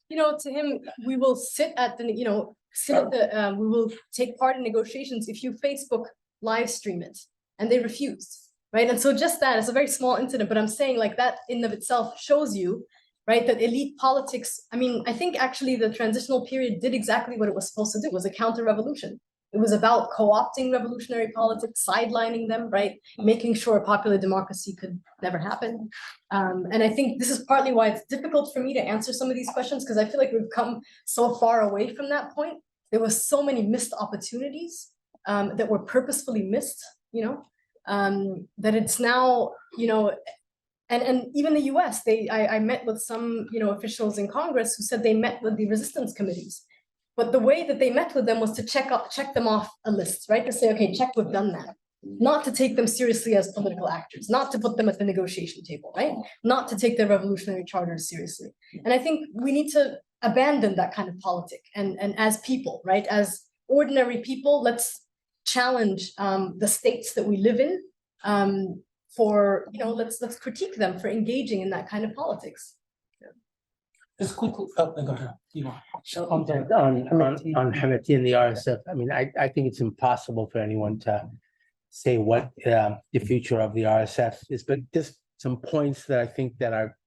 you know, to him, we will sit at the, you know, we will take part in negotiations if you Facebook live stream it, and they refused, right? And so just that, it's a very small incident, but I'm saying like that in of itself shows you, right, that elite politics, I mean, I think actually the transitional period did exactly what it was supposed to do. It was a counter-revolution. It was about co-opting revolutionary politics, sidelining them, right? Making sure popular democracy could never happen. And I think this is partly why it's difficult for me to answer some of these questions, because I feel like we've come so far away from that point. There was so many missed opportunities that were purposefully missed, you know, that it's now, you know, and even the US, I met with some, you know, officials in Congress who said they met with the resistance committees. But the way that they met with them was to check them off a list, right? To say, okay, check, we've done that. Not to take them seriously as political actors, not to put them at the negotiation table, right? Not to take their revolutionary charters seriously. And I think we need to abandon that kind of politic. And as people, right? As ordinary people, let's challenge the states that we live in for, you know, let's critique them for engaging in that kind of politics. Just quickly, go ahead. On Hamati and the RSF, I mean, I think it's impossible for anyone to say what the future of the RSF is, but just some points that I think that are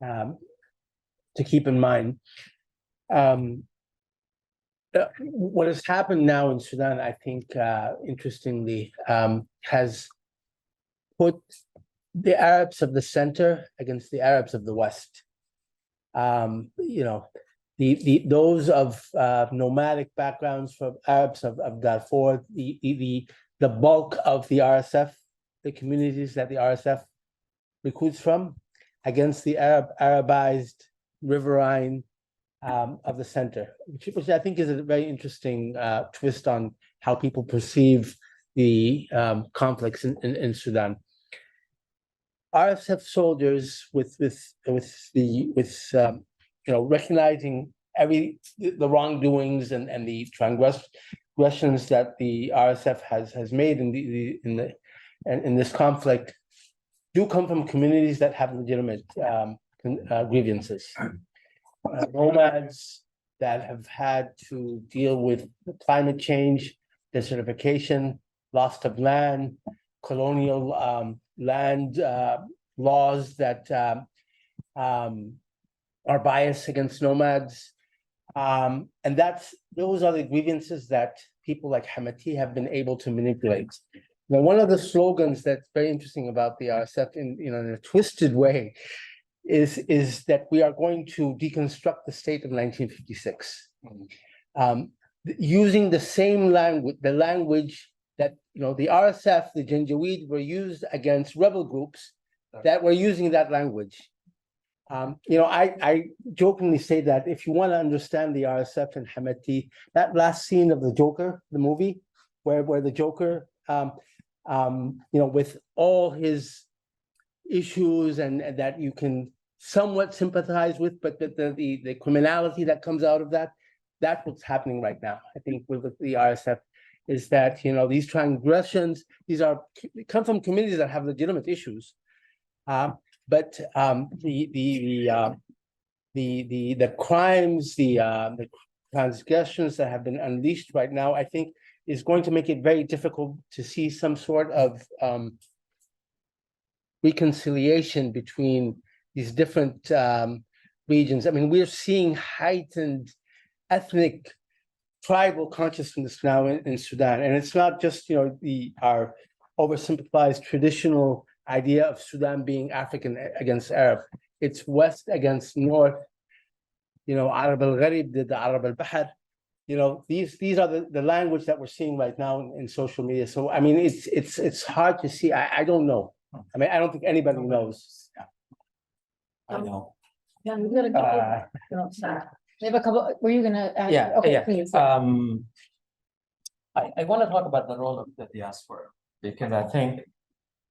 to keep in mind. What has happened now in Sudan, I think, interestingly, has put the Arabs of the center against the Arabs of the West. You know, those of nomadic backgrounds from Arabs of Darfur, the bulk of the RSF, the communities that the RSF recruits from, against the Arabized riverine of the center, which I think is a very interesting twist on how people perceive the conflicts in Sudan. RSF soldiers with you know, recognizing the wrongdoings and the transgressions that the RSF has made in this conflict do come from communities that have legitimate grievances. Nomads that have had to deal with climate change, desertification, loss of land, colonial land laws that are biased against nomads. And those are the grievances that people like Hamati have been able to manipulate. Now, one of the slogans that's very interesting about the RSF in a twisted way is that we are going to deconstruct the state of 1956. Using the same language, the language that, you know, the RSF, the Janjaweed were used against rebel groups that were using that language. You know, I jokingly say that if you want to understand the RSF and Hamati, that last scene of the Joker, the movie, where the Joker, you know, with all his issues and that you can somewhat sympathize with, but the criminality that comes out of that, that's what's happening right now. I think with the RSF is that, you know, these transgressions, come from communities that have legitimate issues. But the crimes, the transgressions that have been unleashed right now, I think, is going to make it very difficult to see some sort of reconciliation between these different regions. I mean, we're seeing heightened ethnic, tribal consciousness now in Sudan, and it's not just, you know, our oversimplified traditional idea of Sudan being African against Arab. It's West against North, you know, Arab al-Gharib, the Arab al-Bahar. You know, these are the language that we're seeing right now in social media. So, I mean, it's hard to see. I don't know. I mean, I don't think anybody knows. I know. Yeah, we got a couple. We have a couple. Were you gonna add? Yeah, Okay, yeah. please. I want to talk about the role of the diaspora, because I think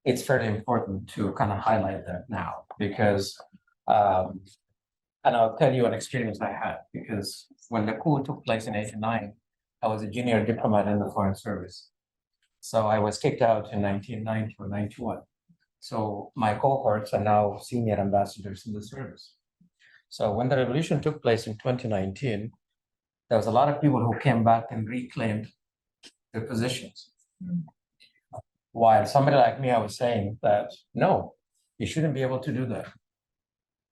it's very important to kind of highlight that now, because and I'll tell you an experience I had, because when the coup took place in '89, I was a junior diplomat in the Foreign Service. So I was kicked out in 1990 or 91. So my cohorts are now senior ambassadors in the service. So when the revolution took place in 2019, there was a lot of people who came back and reclaimed their positions. While somebody like me, I was saying that, no, you shouldn't be able to do that.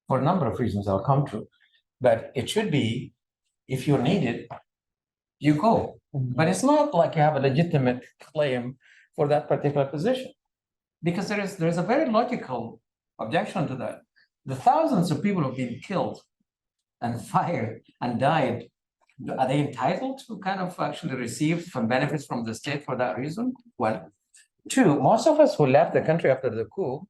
For a number of reasons I'll come to. But it should be, if you're needed, you go. But it's not like you have a legitimate claim for that particular position. Because there's a very logical objection to that. The thousands of people who've been killed and fired and died, are they entitled to kind of actually receive some benefits from the state for that reason? Well, two, most of us who left the country after the coup,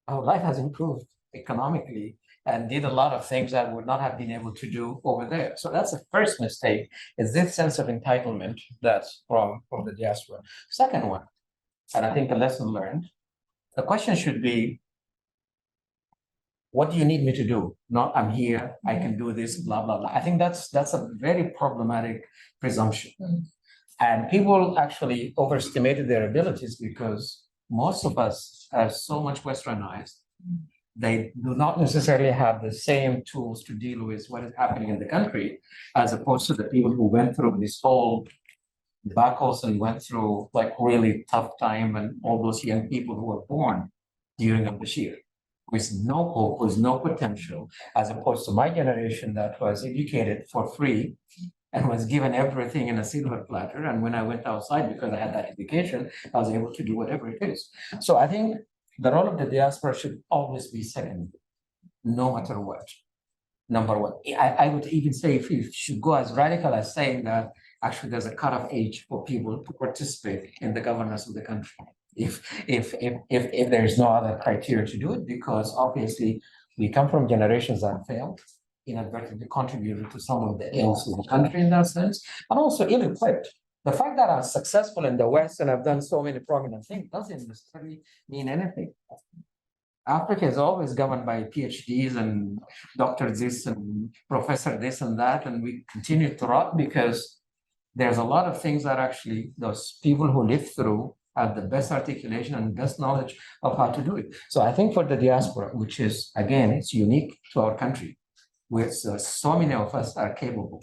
our life has improved economically and did a lot of things that would not have been able to do over there. So that's the first mistake, is this sense of entitlement that's from the diaspora. Second one, and I think a lesson learned, the question should be, what do you need me to do? Not, I'm here, I can do this, blah, blah, blah. I think that's a very problematic presumption. And people actually overestimated their abilities because most of us are so much westernized. They do not necessarily have the same tools to deal with what is happening in the country, as opposed to the people who went through this whole battles and went through like really tough time, and all those young people who were born during al-Bashir with no hope, with no potential, as opposed to my generation that was educated for free and was given everything in a silver platter. And when I went outside, because I had that education, I was able to do whatever it is. So I think the role of the diaspora should always be second, no matter what. Number one, I would even say, if you should go as radical as saying that actually there's a cutoff age for people to participate in the governance of the country. If there is no other criteria to do it, because obviously we come from generations that failed, inadvertently contributed to some of the ills of the country in that sense, and also ill-equipped. The fact that I'm successful in the West and I've done so many prominent things doesn't necessarily mean anything. Africa is always governed by PhDs and doctors this and professor this and that, and we continue to rot because there's a lot of things that actually those people who live through have the best articulation and best knowledge of how to do it. So I think for the diaspora, which is, again, it's unique to our country, where so many of us are capable,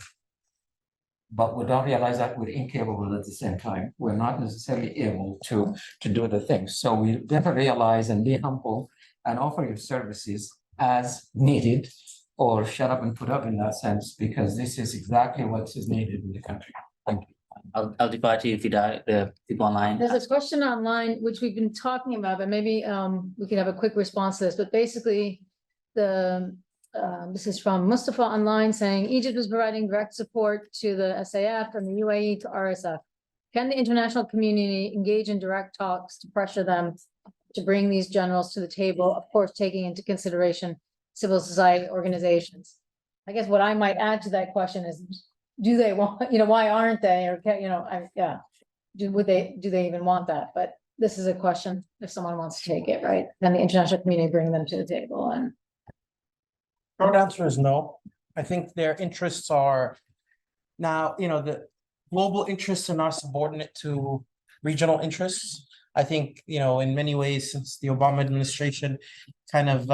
but we don't realize that we're incapable at the same time. We're not necessarily able to do the things. So we better realize and be humble and offer your services as needed, or shut up and put up in that sense, because this is exactly what is needed in the country. Thank you. I'll depart to you if you the people online. There's a question online, which we've been talking about, but maybe we could have a quick response to this, but basically this is from Mustafa online saying Egypt is providing direct support to the SAF and the UAE to RSF. Can the international community engage in direct talks to pressure them to bring these generals to the table, of course, taking into consideration civil society organizations? I guess what I might add to that question is, do they want, why aren't they, or, do they even want that? But this is a question, if someone wants to take it, right? Then the international community bring them to the table. And short answer is no. I think their interests are now, the global interests are not subordinate to regional interests. I think, in many ways, since the Obama administration kind of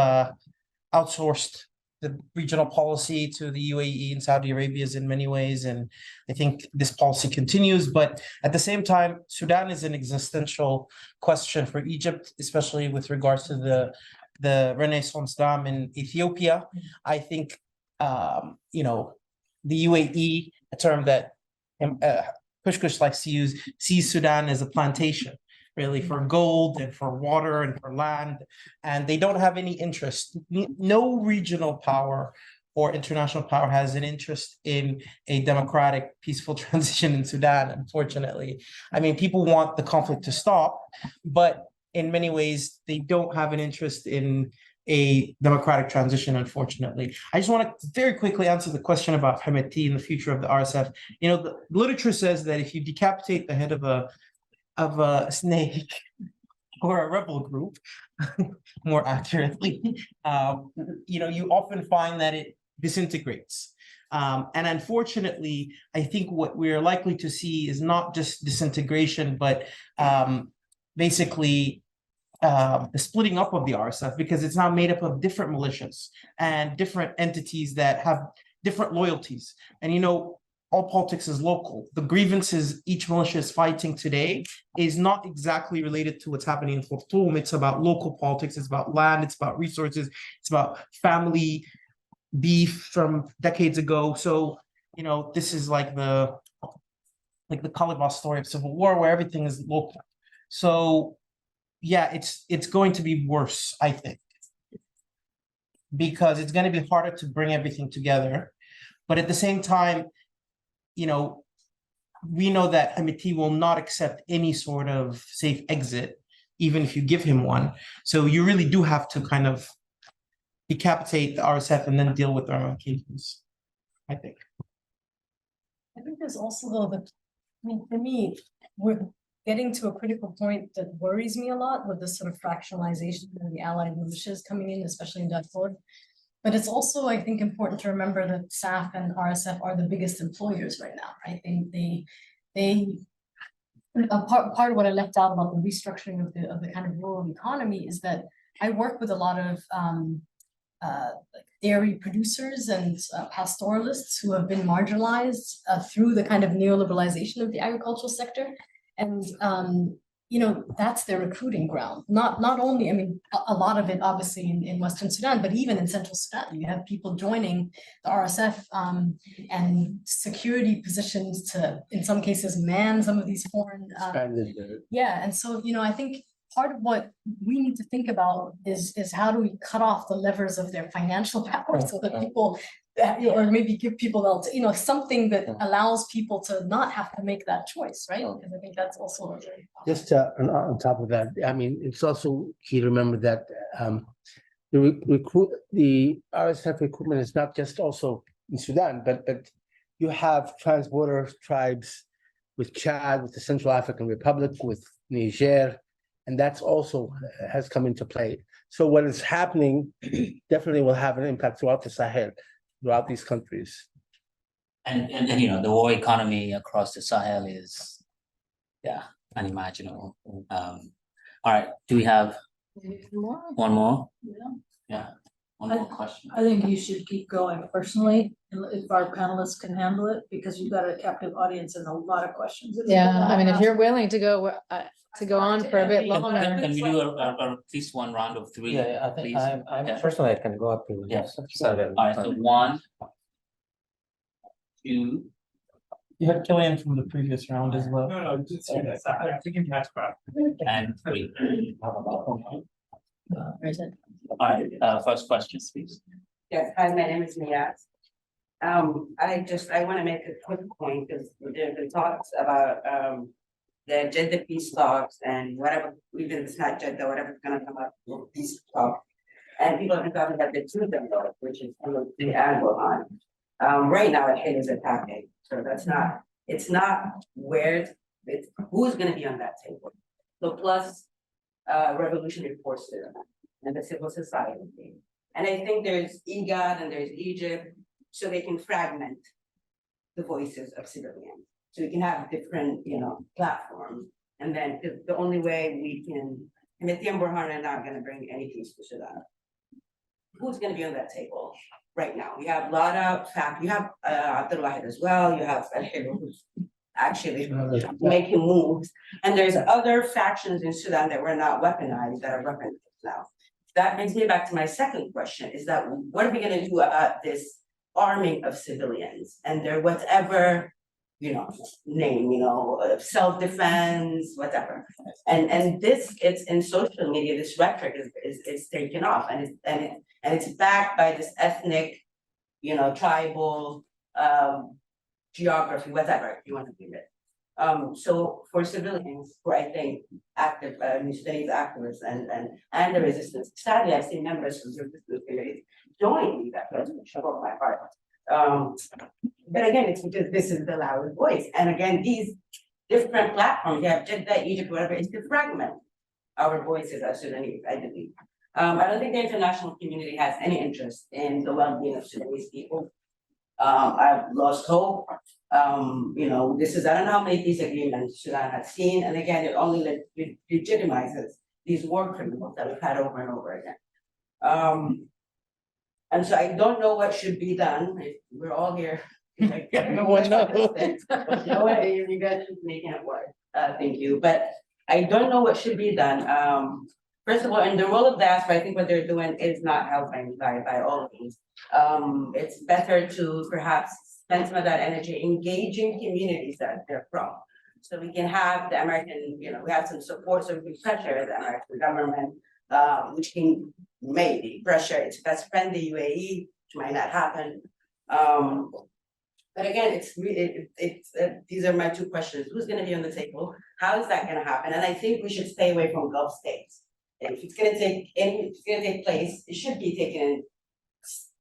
outsourced the regional policy to the UAE and Saudi Arabia's in many ways. And I think this policy continues, but at the same time, Sudan is an existential question for Egypt, especially with regards to the Renaissance Dam in Ethiopia. I think, the UAE, a term that Kushkush likes to use, sees Sudan as a plantation, really, for gold and for water and for land, and they don't have any interest. No regional power or international power has an interest in a democratic, peaceful transition in Sudan, unfortunately. I mean, people want the conflict to stop, but in many ways, they don't have an interest in a democratic transition, unfortunately. I just want to very quickly answer the question about Hemeti and the future of the RSF. The literature says that if you decapitate the head of a snake or a rebel group, more accurately, you often find that it disintegrates. And unfortunately, I think what we're likely to see is not just disintegration, but basically the splitting up of the RSF, because it's now made up of different militias and different entities that have different loyalties. And all politics is local. The grievances each militia is fighting today is not exactly related to what's happening in Khartoum. It's about local politics, it's about land, it's about resources, it's about family beef from decades ago. So, you know, this is like the Kalibah story of civil war where everything is local. So yeah, it's going to be worse, I think, because it's going to be harder to bring everything together. But at the same time, you know, we know that Hemeti will not accept any sort of safe exit, even if you give him one. So you really do have to kind of decapitate the RSF and then deal with the ramifications, I think. I think there's also though the, I mean, for me, we're getting to a critical point that worries me a lot with this sort of fractionalization of the allied militias coming in, especially in Darfur. But it's also, I think, important to remember that SAF and RSF are the biggest employers right now, right? Part of what I left out about the restructuring of the kind of rural economy is that I work with a lot of like dairy producers and pastoralists who have been marginalized through the kind of neoliberalization of the agricultural sector. And you know, that's their recruiting ground. Not only, I mean, a lot of it obviously in Western Sudan, but even in Central Sudan, you have people joining the RSF and security positions to, in some cases, man some of these foreign. Yeah, and so, you know, I think part of what we need to think about is how do we cut off the levers of their financial power so that people, or maybe give people, you know, something that allows people to not have to make that choice, right? Because I think that's also just on top of that, I mean, it's also key to remember that the RSF recruitment is not just also in Sudan, but you have transborder tribes with Chad, with the Central African Republic, with Niger, and that's also has come into play. So what is happening definitely will have an impact throughout the Sahel, throughout these countries. And you know, the war economy across the Sahel is, yeah, unimaginable. All right, do we have one more? Yeah, one more question. I think you should keep going personally, if our panelists can handle it, because you've got a captive audience and a lot of questions. Yeah, I mean, if you're willing to go on for a bit longer. Can we do at least one round of three? Yeah, I think please? I'm personally, I can go up to. Yes. 7. All right, so 1, 2. You had Killian from the previous round as well. And 3. All right, first question, please. Yes, hi, my name is Mia. I want to make a quick point because there have been talks about the Jeddah peace talks and whatever, even if it's not Jeddah, whatever's gonna come up with peace talks. And people have been talking about the two of them though, which is the angle on. Right now, it is attacking, so it's not where, it's who's gonna be on that table. So plus revolutionary forces and the civil society. And I think there's IGAD and there's Egypt, so they can fragment the voices of civilians. So we can have different, you know, platforms. And then the only way we can, and Hemeti and Burhan are not gonna bring any peace to Sudan. Who's gonna be on that table right now? We have a lot of you have Abdul Wahid as well, you have Al-Hilu who's actually making moves. And there's other factions in Sudan that were not weaponized that are weaponized now. That brings me back to my second question, is that what are we gonna do about this arming of civilians and their whatever, you know, name, you know, self-defense, whatever. And this, it's in social media, this rhetoric is taken off and it's backed by this ethnic, you know, tribal geography, whatever you want to do it. So for civilians who I think active, Sudanese activists and the resistance, sadly I've seen members of the resistance committees join that resolution of my heart. But again, it's because this is the loud voice. And again, these different platforms, you have Jeddah, Egypt, whatever, it's to fragment our voices as Sudanese, I believe. I don't think the international community has any interest in the well-being of Sudanese people. I've lost hope. You know, this is, I don't know how many peace agreements Sudan has seen. And again, it only legitimizes these war criminals that we've had over and over again. And so I don't know what should be done. If we're all here No one knows. No way, you guys should make it work. Thank you, but I don't know what should be done. First of all, in the role of diaspora, I think what they're doing is not helping by all means. It's better to perhaps spend some of that energy engaging communities that they're from. So we can have the American, we have some support, so we can pressure the American government, which can maybe pressure its best friend, the UAE, which might not happen. But again, these are my two questions. Who's gonna be on the table? How is that gonna happen? And I think we should stay away from Gulf states. If it's gonna take place, it should be taken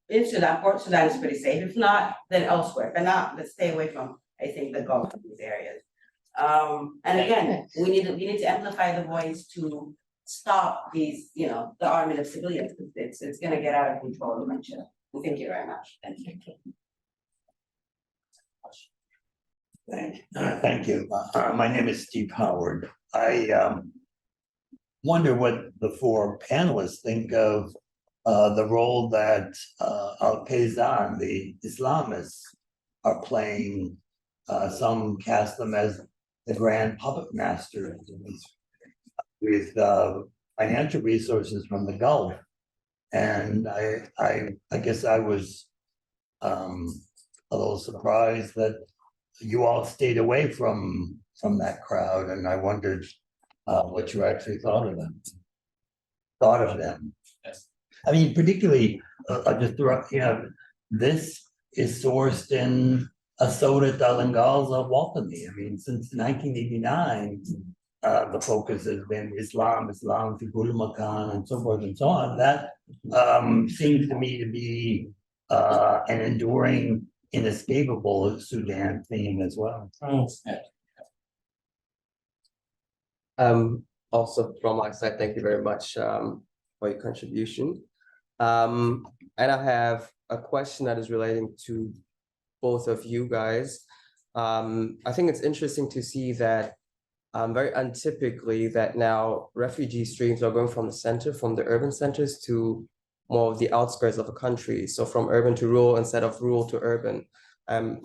in Sudan. Port Sudan is pretty safe. If not, then elsewhere, but let's stay away from, I think, the Gulf of these areas. And again, we need to amplify the voice to stop these, the arming of civilians. It's gonna get out of control eventually. Thank you very much. Thank you. Thank you. My name is Steve Howard. I wonder what the four panelists think of the role that Al-Qaeda, the Islamists, are playing. Some cast them as the grand puppet master with financial resources from the Gulf. And I guess I was a little surprised that you all stayed away from that crowd, and I wondered what you actually thought of them. Yes. I mean, particularly, this is sourced in Assoda Dalangal's Walthamy. I mean, since 1989, the focus has been Islam, Fiqhul Makan, and so forth and so on. That seems to me to be an enduring, inescapable Sudan theme as well. Also from my side, thank you very much for your contribution. And I have a question that is relating to both of you guys. I think it's interesting to see that very untypically that now refugee streams are going from the urban centers to more of the outskirts of a country. So from urban to rural instead of rural to urban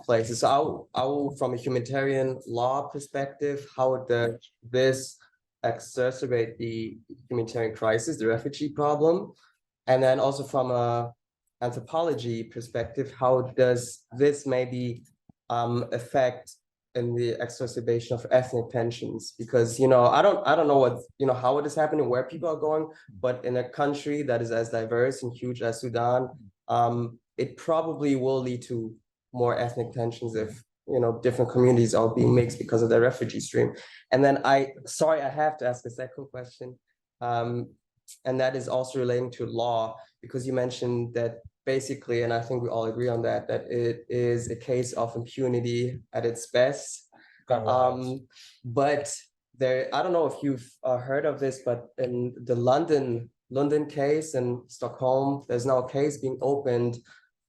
places. So how from a humanitarian law perspective, how does this exacerbate the humanitarian crisis, the refugee problem? And then also from a anthropology perspective, how does this maybe affect in the exacerbation of ethnic tensions? Because I don't know what how it is happening, where people are going, but in a country that is as diverse and huge as Sudan, it probably will lead to more ethnic tensions if different communities are being mixed because of the refugee stream. And then I have to ask a second question, and that is also relating to law, because you mentioned that basically, and I think we all agree on that it is a case of impunity at its best. But there, I don't know if you've heard of this, but in the London case in Stockholm, there's now a case being opened,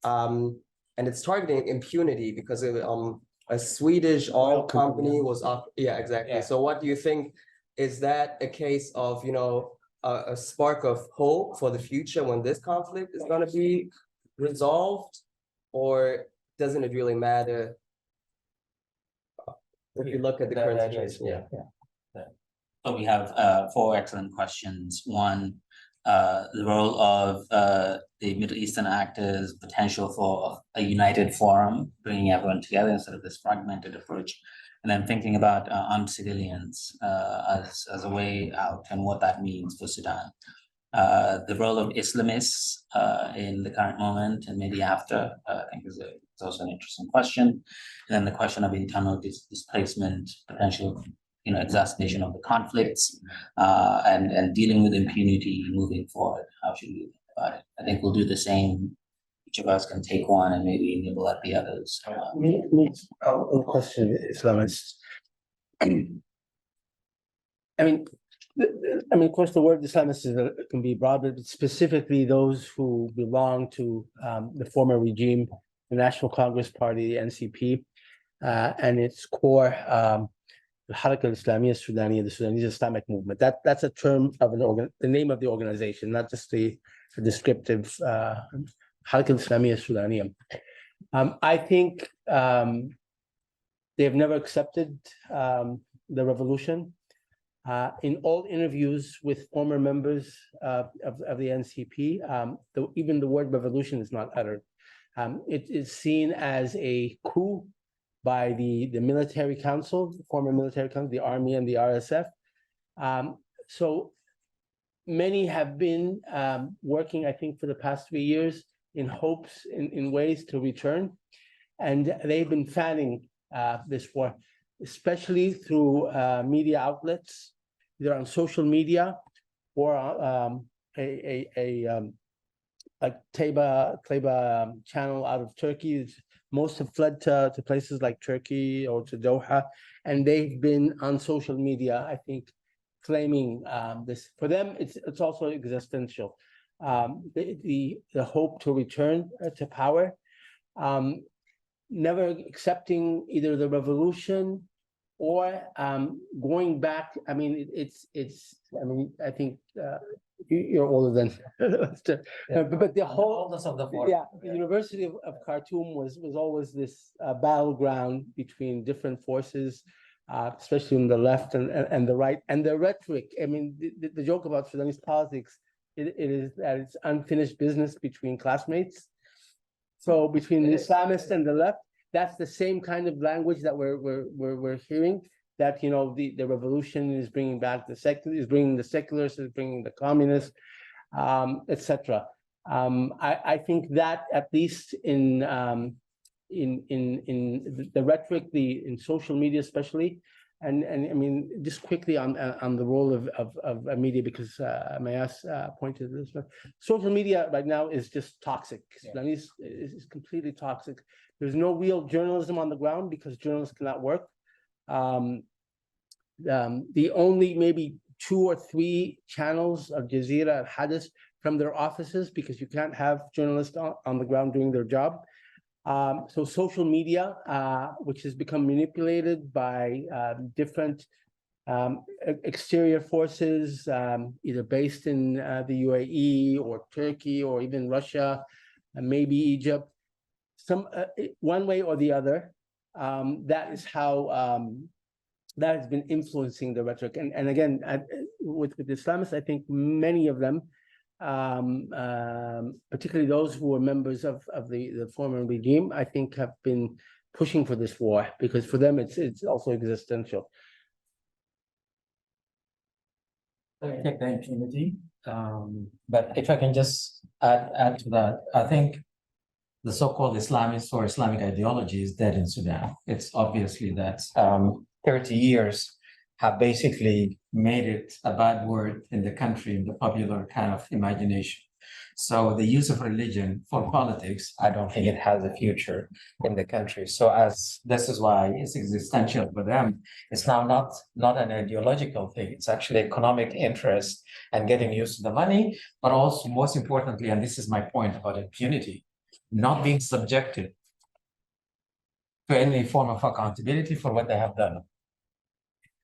and it's targeting impunity because a Swedish oil company was up. Yeah, exactly. Yeah. So what do you think? Is that a case of a spark of hope for the future when this conflict is going to be resolved, or doesn't it really matter if you look at the current situation? So we have four excellent questions. One, the role of the Middle Eastern actors, potential for a united forum, bringing everyone together instead of this fragmented approach. And then thinking about armed civilians as a way out and what that means for Sudan. The role of Islamists in the current moment and maybe after, I think is also an interesting question. And then the question of internal displacement, potential exacerbation of the conflicts, and dealing with impunity moving forward. How should we think about it? I think we'll do the same. Each of us can take one and maybe nibble at the others. A question, Islamists. Of course, the word Islamist can be broad, but specifically those who belong to the former regime, the National Congress Party, the NCP, and its core, the Harakat Islamiyya Sudaniya, the Sudanese Islamic Movement. That's a term of the name of the organization, not just the descriptive Harakat Islamiyya Sudaniya. I think they've never accepted the revolution. In all interviews with former members of the NCP, even the word revolution is not uttered. It is seen as a coup by the military council, the former military council, the army and the RSF. So many have been working, I think, for the past 3 years in hopes, in ways to return. And they've been fanning this war, especially through media outlets, either on social media or a Taiba channel out of Turkey. Most have fled to places like Turkey or to Doha, and they've been on social media, I think, claiming this. For them, it's also existential. The hope to return to power, never accepting either the revolution or going back. I mean, I mean, I think you're older than but the whole the University of Khartoum was always this battleground between different forces, especially on the left and the right, and the rhetoric. I mean, the joke about Sudanese politics, it is that it's unfinished business between classmates. So between the Islamists and the left, that's the same kind of language that we're hearing. That, you know, the revolution is bringing back the secular, is bringing the secularists, is bringing the communists, etc. I think that at least in the rhetoric, in social media especially, and I mean, just quickly on the role of media, because Mayas pointed to this. Social media right now is just toxic. Sudanese is completely toxic. There's no real journalism on the ground because journalists cannot work. The only maybe 2 or 3 channels of Jazeera and Hadith from their offices, because you can't have journalists on the ground doing their job. So social media, which has become manipulated by different exterior forces, either based in the UAE or Turkey or even Russia, and maybe Egypt, one way or the other. That is how that has been influencing the rhetoric. And again, with the Islamists, I think many of them, particularly those who were members of the former regime, I think have been pushing for this war, because for them it's also existential. Let me take the impunity, but if I can just add to that, I think the so-called Islamist or Islamic ideology is dead in Sudan. It's obviously that 30 years have basically made it a bad word in the country, in the popular kind of imagination. So the use of religion for politics, I don't think it has a future in the country. So this is why it's existential for them. It's now not an ideological thing. It's actually economic interest and getting used to the money, but also most importantly, and this is my point about impunity, not being subjected to any form of accountability for what they have done.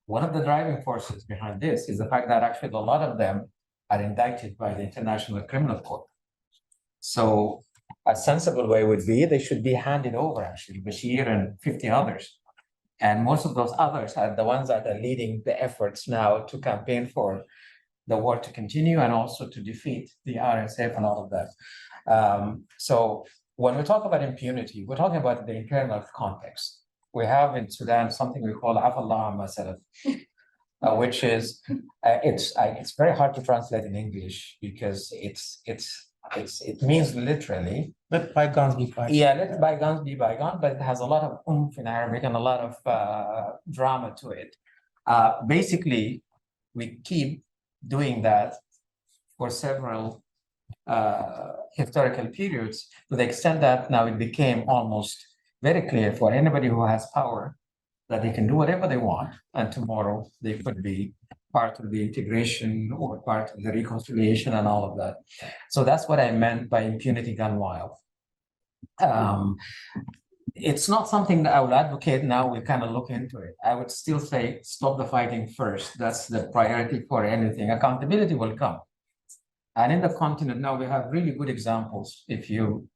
One of the driving forces behind this is the fact that actually a lot of them are indicted by the International Criminal Court. So a sensible way would be they should be handed over, actually, Bashir and 50 others. And most of those others are the ones that are leading the efforts now to campaign for the war to continue and also to defeat the RSF and all of that. So when we talk about impunity, we're talking about the internal context. We have in Sudan something we call Afallah Masalah, which is it's very hard to translate in English because it means literally let bygones be bygones. Yeah, let bygones be bygones, but it has a lot of oomph in Arabic and a lot of drama to it. Basically, we keep doing that for several historical periods, to the extent that now it became almost very clear for anybody who has power that they can do whatever they want, and tomorrow they could be part of the integration or part of the reconciliation and all of that. So that's what I meant by impunity gone wild. It's not something that I would advocate now. We kind of look into it. I would still say stop the fighting first. That's the priority for anything. Accountability will come. And in the continent now, we have really good examples. If you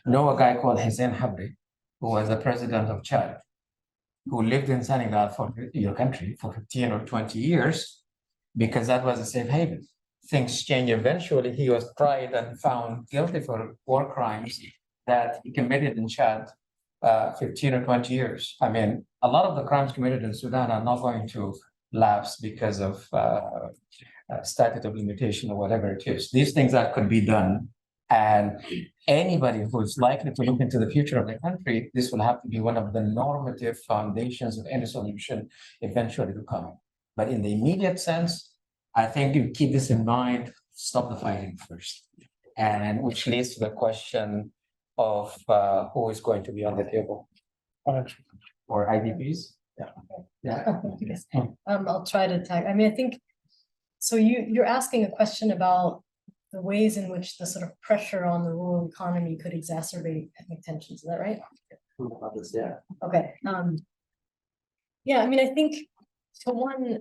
know a guy called Hussein Habri, who was the president of Chad, who lived in Senegal for your country for 15 or 20 years, because that was a safe haven. Things change eventually. He was tried and found guilty for war crimes that he committed in Chad 15 or 20 years. I mean, a lot of the crimes committed in Sudan are not going to lapse because of statute of limitation or whatever it is. These things that could be done. And anybody who's likely to look into the future of the country, this will have to be one of the normative foundations of any solution eventually to come. But in the immediate sense, I think you keep this in mind, stop the fighting first. And which leads to the question of who is going to be on the table. Or IDPs? Yeah. I'll try to tag, I mean, I think, so you're asking a question about the ways in which the sort of pressure on the rural economy could exacerbate ethnic tensions, is that right? Yeah. Okay, yeah, I mean, I think, for one,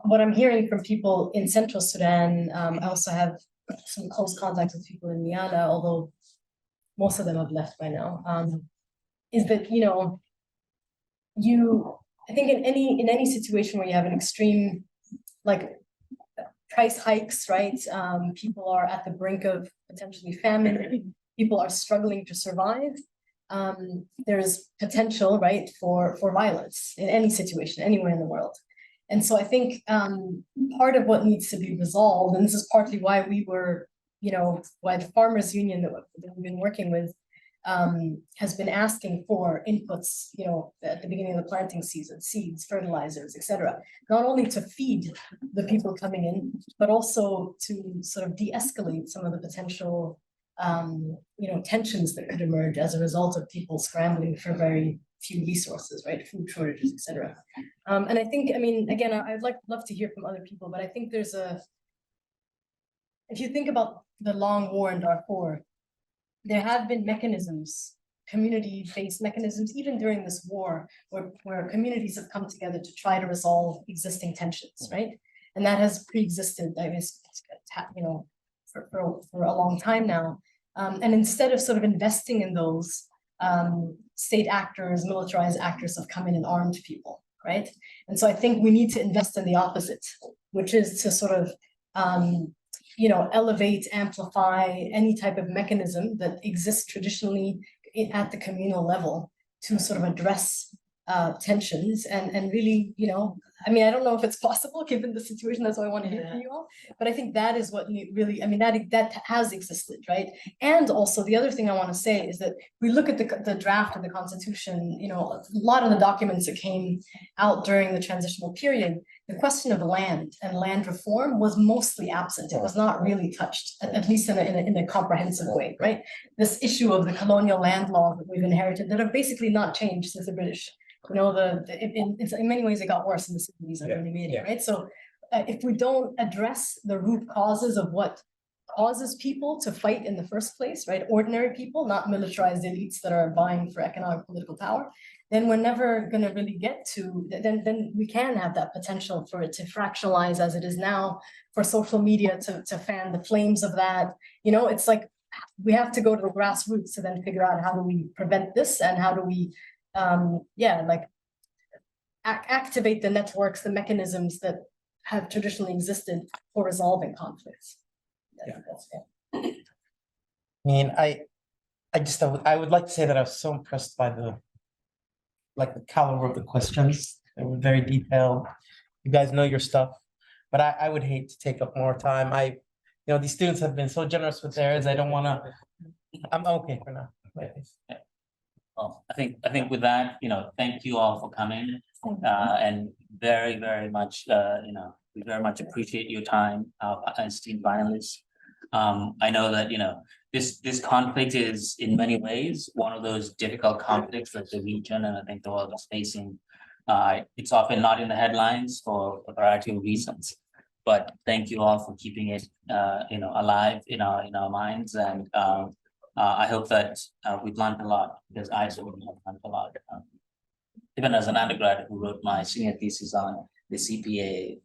what I'm hearing from people in Central Sudan, I also have some close contacts with people in Miana, although most of them have left by now, is that, you know, I think in any situation where you have an extreme, like, price hikes, right? People are at the brink of potentially famine. People are struggling to survive. There's potential, right, for violence in any situation, anywhere in the world. And so I think part of what needs to be resolved, and this is partly why we were, you know, why the Farmers Union that we've been working with has been asking for inputs, you know, at the beginning of the planting season, seeds, fertilizers, etc. Not only to feed the people coming in, but also to sort of de-escalate some of the potential, you know, tensions that could emerge as a result of people scrambling for very few resources, right? Food shortages, etc. And I think, I mean, again, I'd love to hear from other people, but I think there's if you think about the long war in Darfur, there have been mechanisms, community-based mechanisms, even during this war, where communities have come together to try to resolve existing tensions, right? And that has pre-existed, I guess, you know, for a long time now. And instead of sort of investing in those, state actors, militarized actors have come in and armed people, right? And so I think we need to invest in the opposite, which is to sort of, you know, elevate, amplify any type of mechanism that exists traditionally at the communal level to sort of address tensions and really, you know, I mean, I don't know if it's possible given the situation, that's why I want to hear from you all, but I think that is what really, I mean, that has existed, right? And also the other thing I want to say is that we look at the draft of the Constitution, you know, a lot of the documents that came out during the transitional period, the question of land and land reform was mostly absent. It was not really touched, at least in a comprehensive way, right? This issue of the colonial land law that we've inherited that have basically not changed since the British. You know, in many ways it got worse in the 70s under the media, right? So if we don't address the root causes of what causes people to fight in the first place, right? Ordinary people, not militarized elites that are vying for economic political power, then we're never going to really get to, then we can have that potential for it to fractionalize as it is now, for social media to fan the flames of that. You know, it's like we have to go to the grassroots to then figure out how do we prevent this and how do we like activate the networks, the mechanisms that have traditionally existed for resolving conflicts. I mean, I would like to say that I was so impressed by the caliber of the questions. They were very detailed. You guys know your stuff, but I would hate to take up more time. You know, these students have been so generous with theirs. I don't want to. I'm okay for now. Well, I think with that, you know, thank you all for coming, and very, very much, you know, we very much appreciate your time, our esteemed finalists. I know that, you know, this conflict is in many ways one of those difficult conflicts that the region and I think the world is facing. It's often not in the headlines for a variety of reasons, but thank you all for keeping it, you know, alive in our minds, and I hope that we've learned a lot, because I certainly have learned a lot. Even as an undergrad who wrote my senior thesis on the CPA.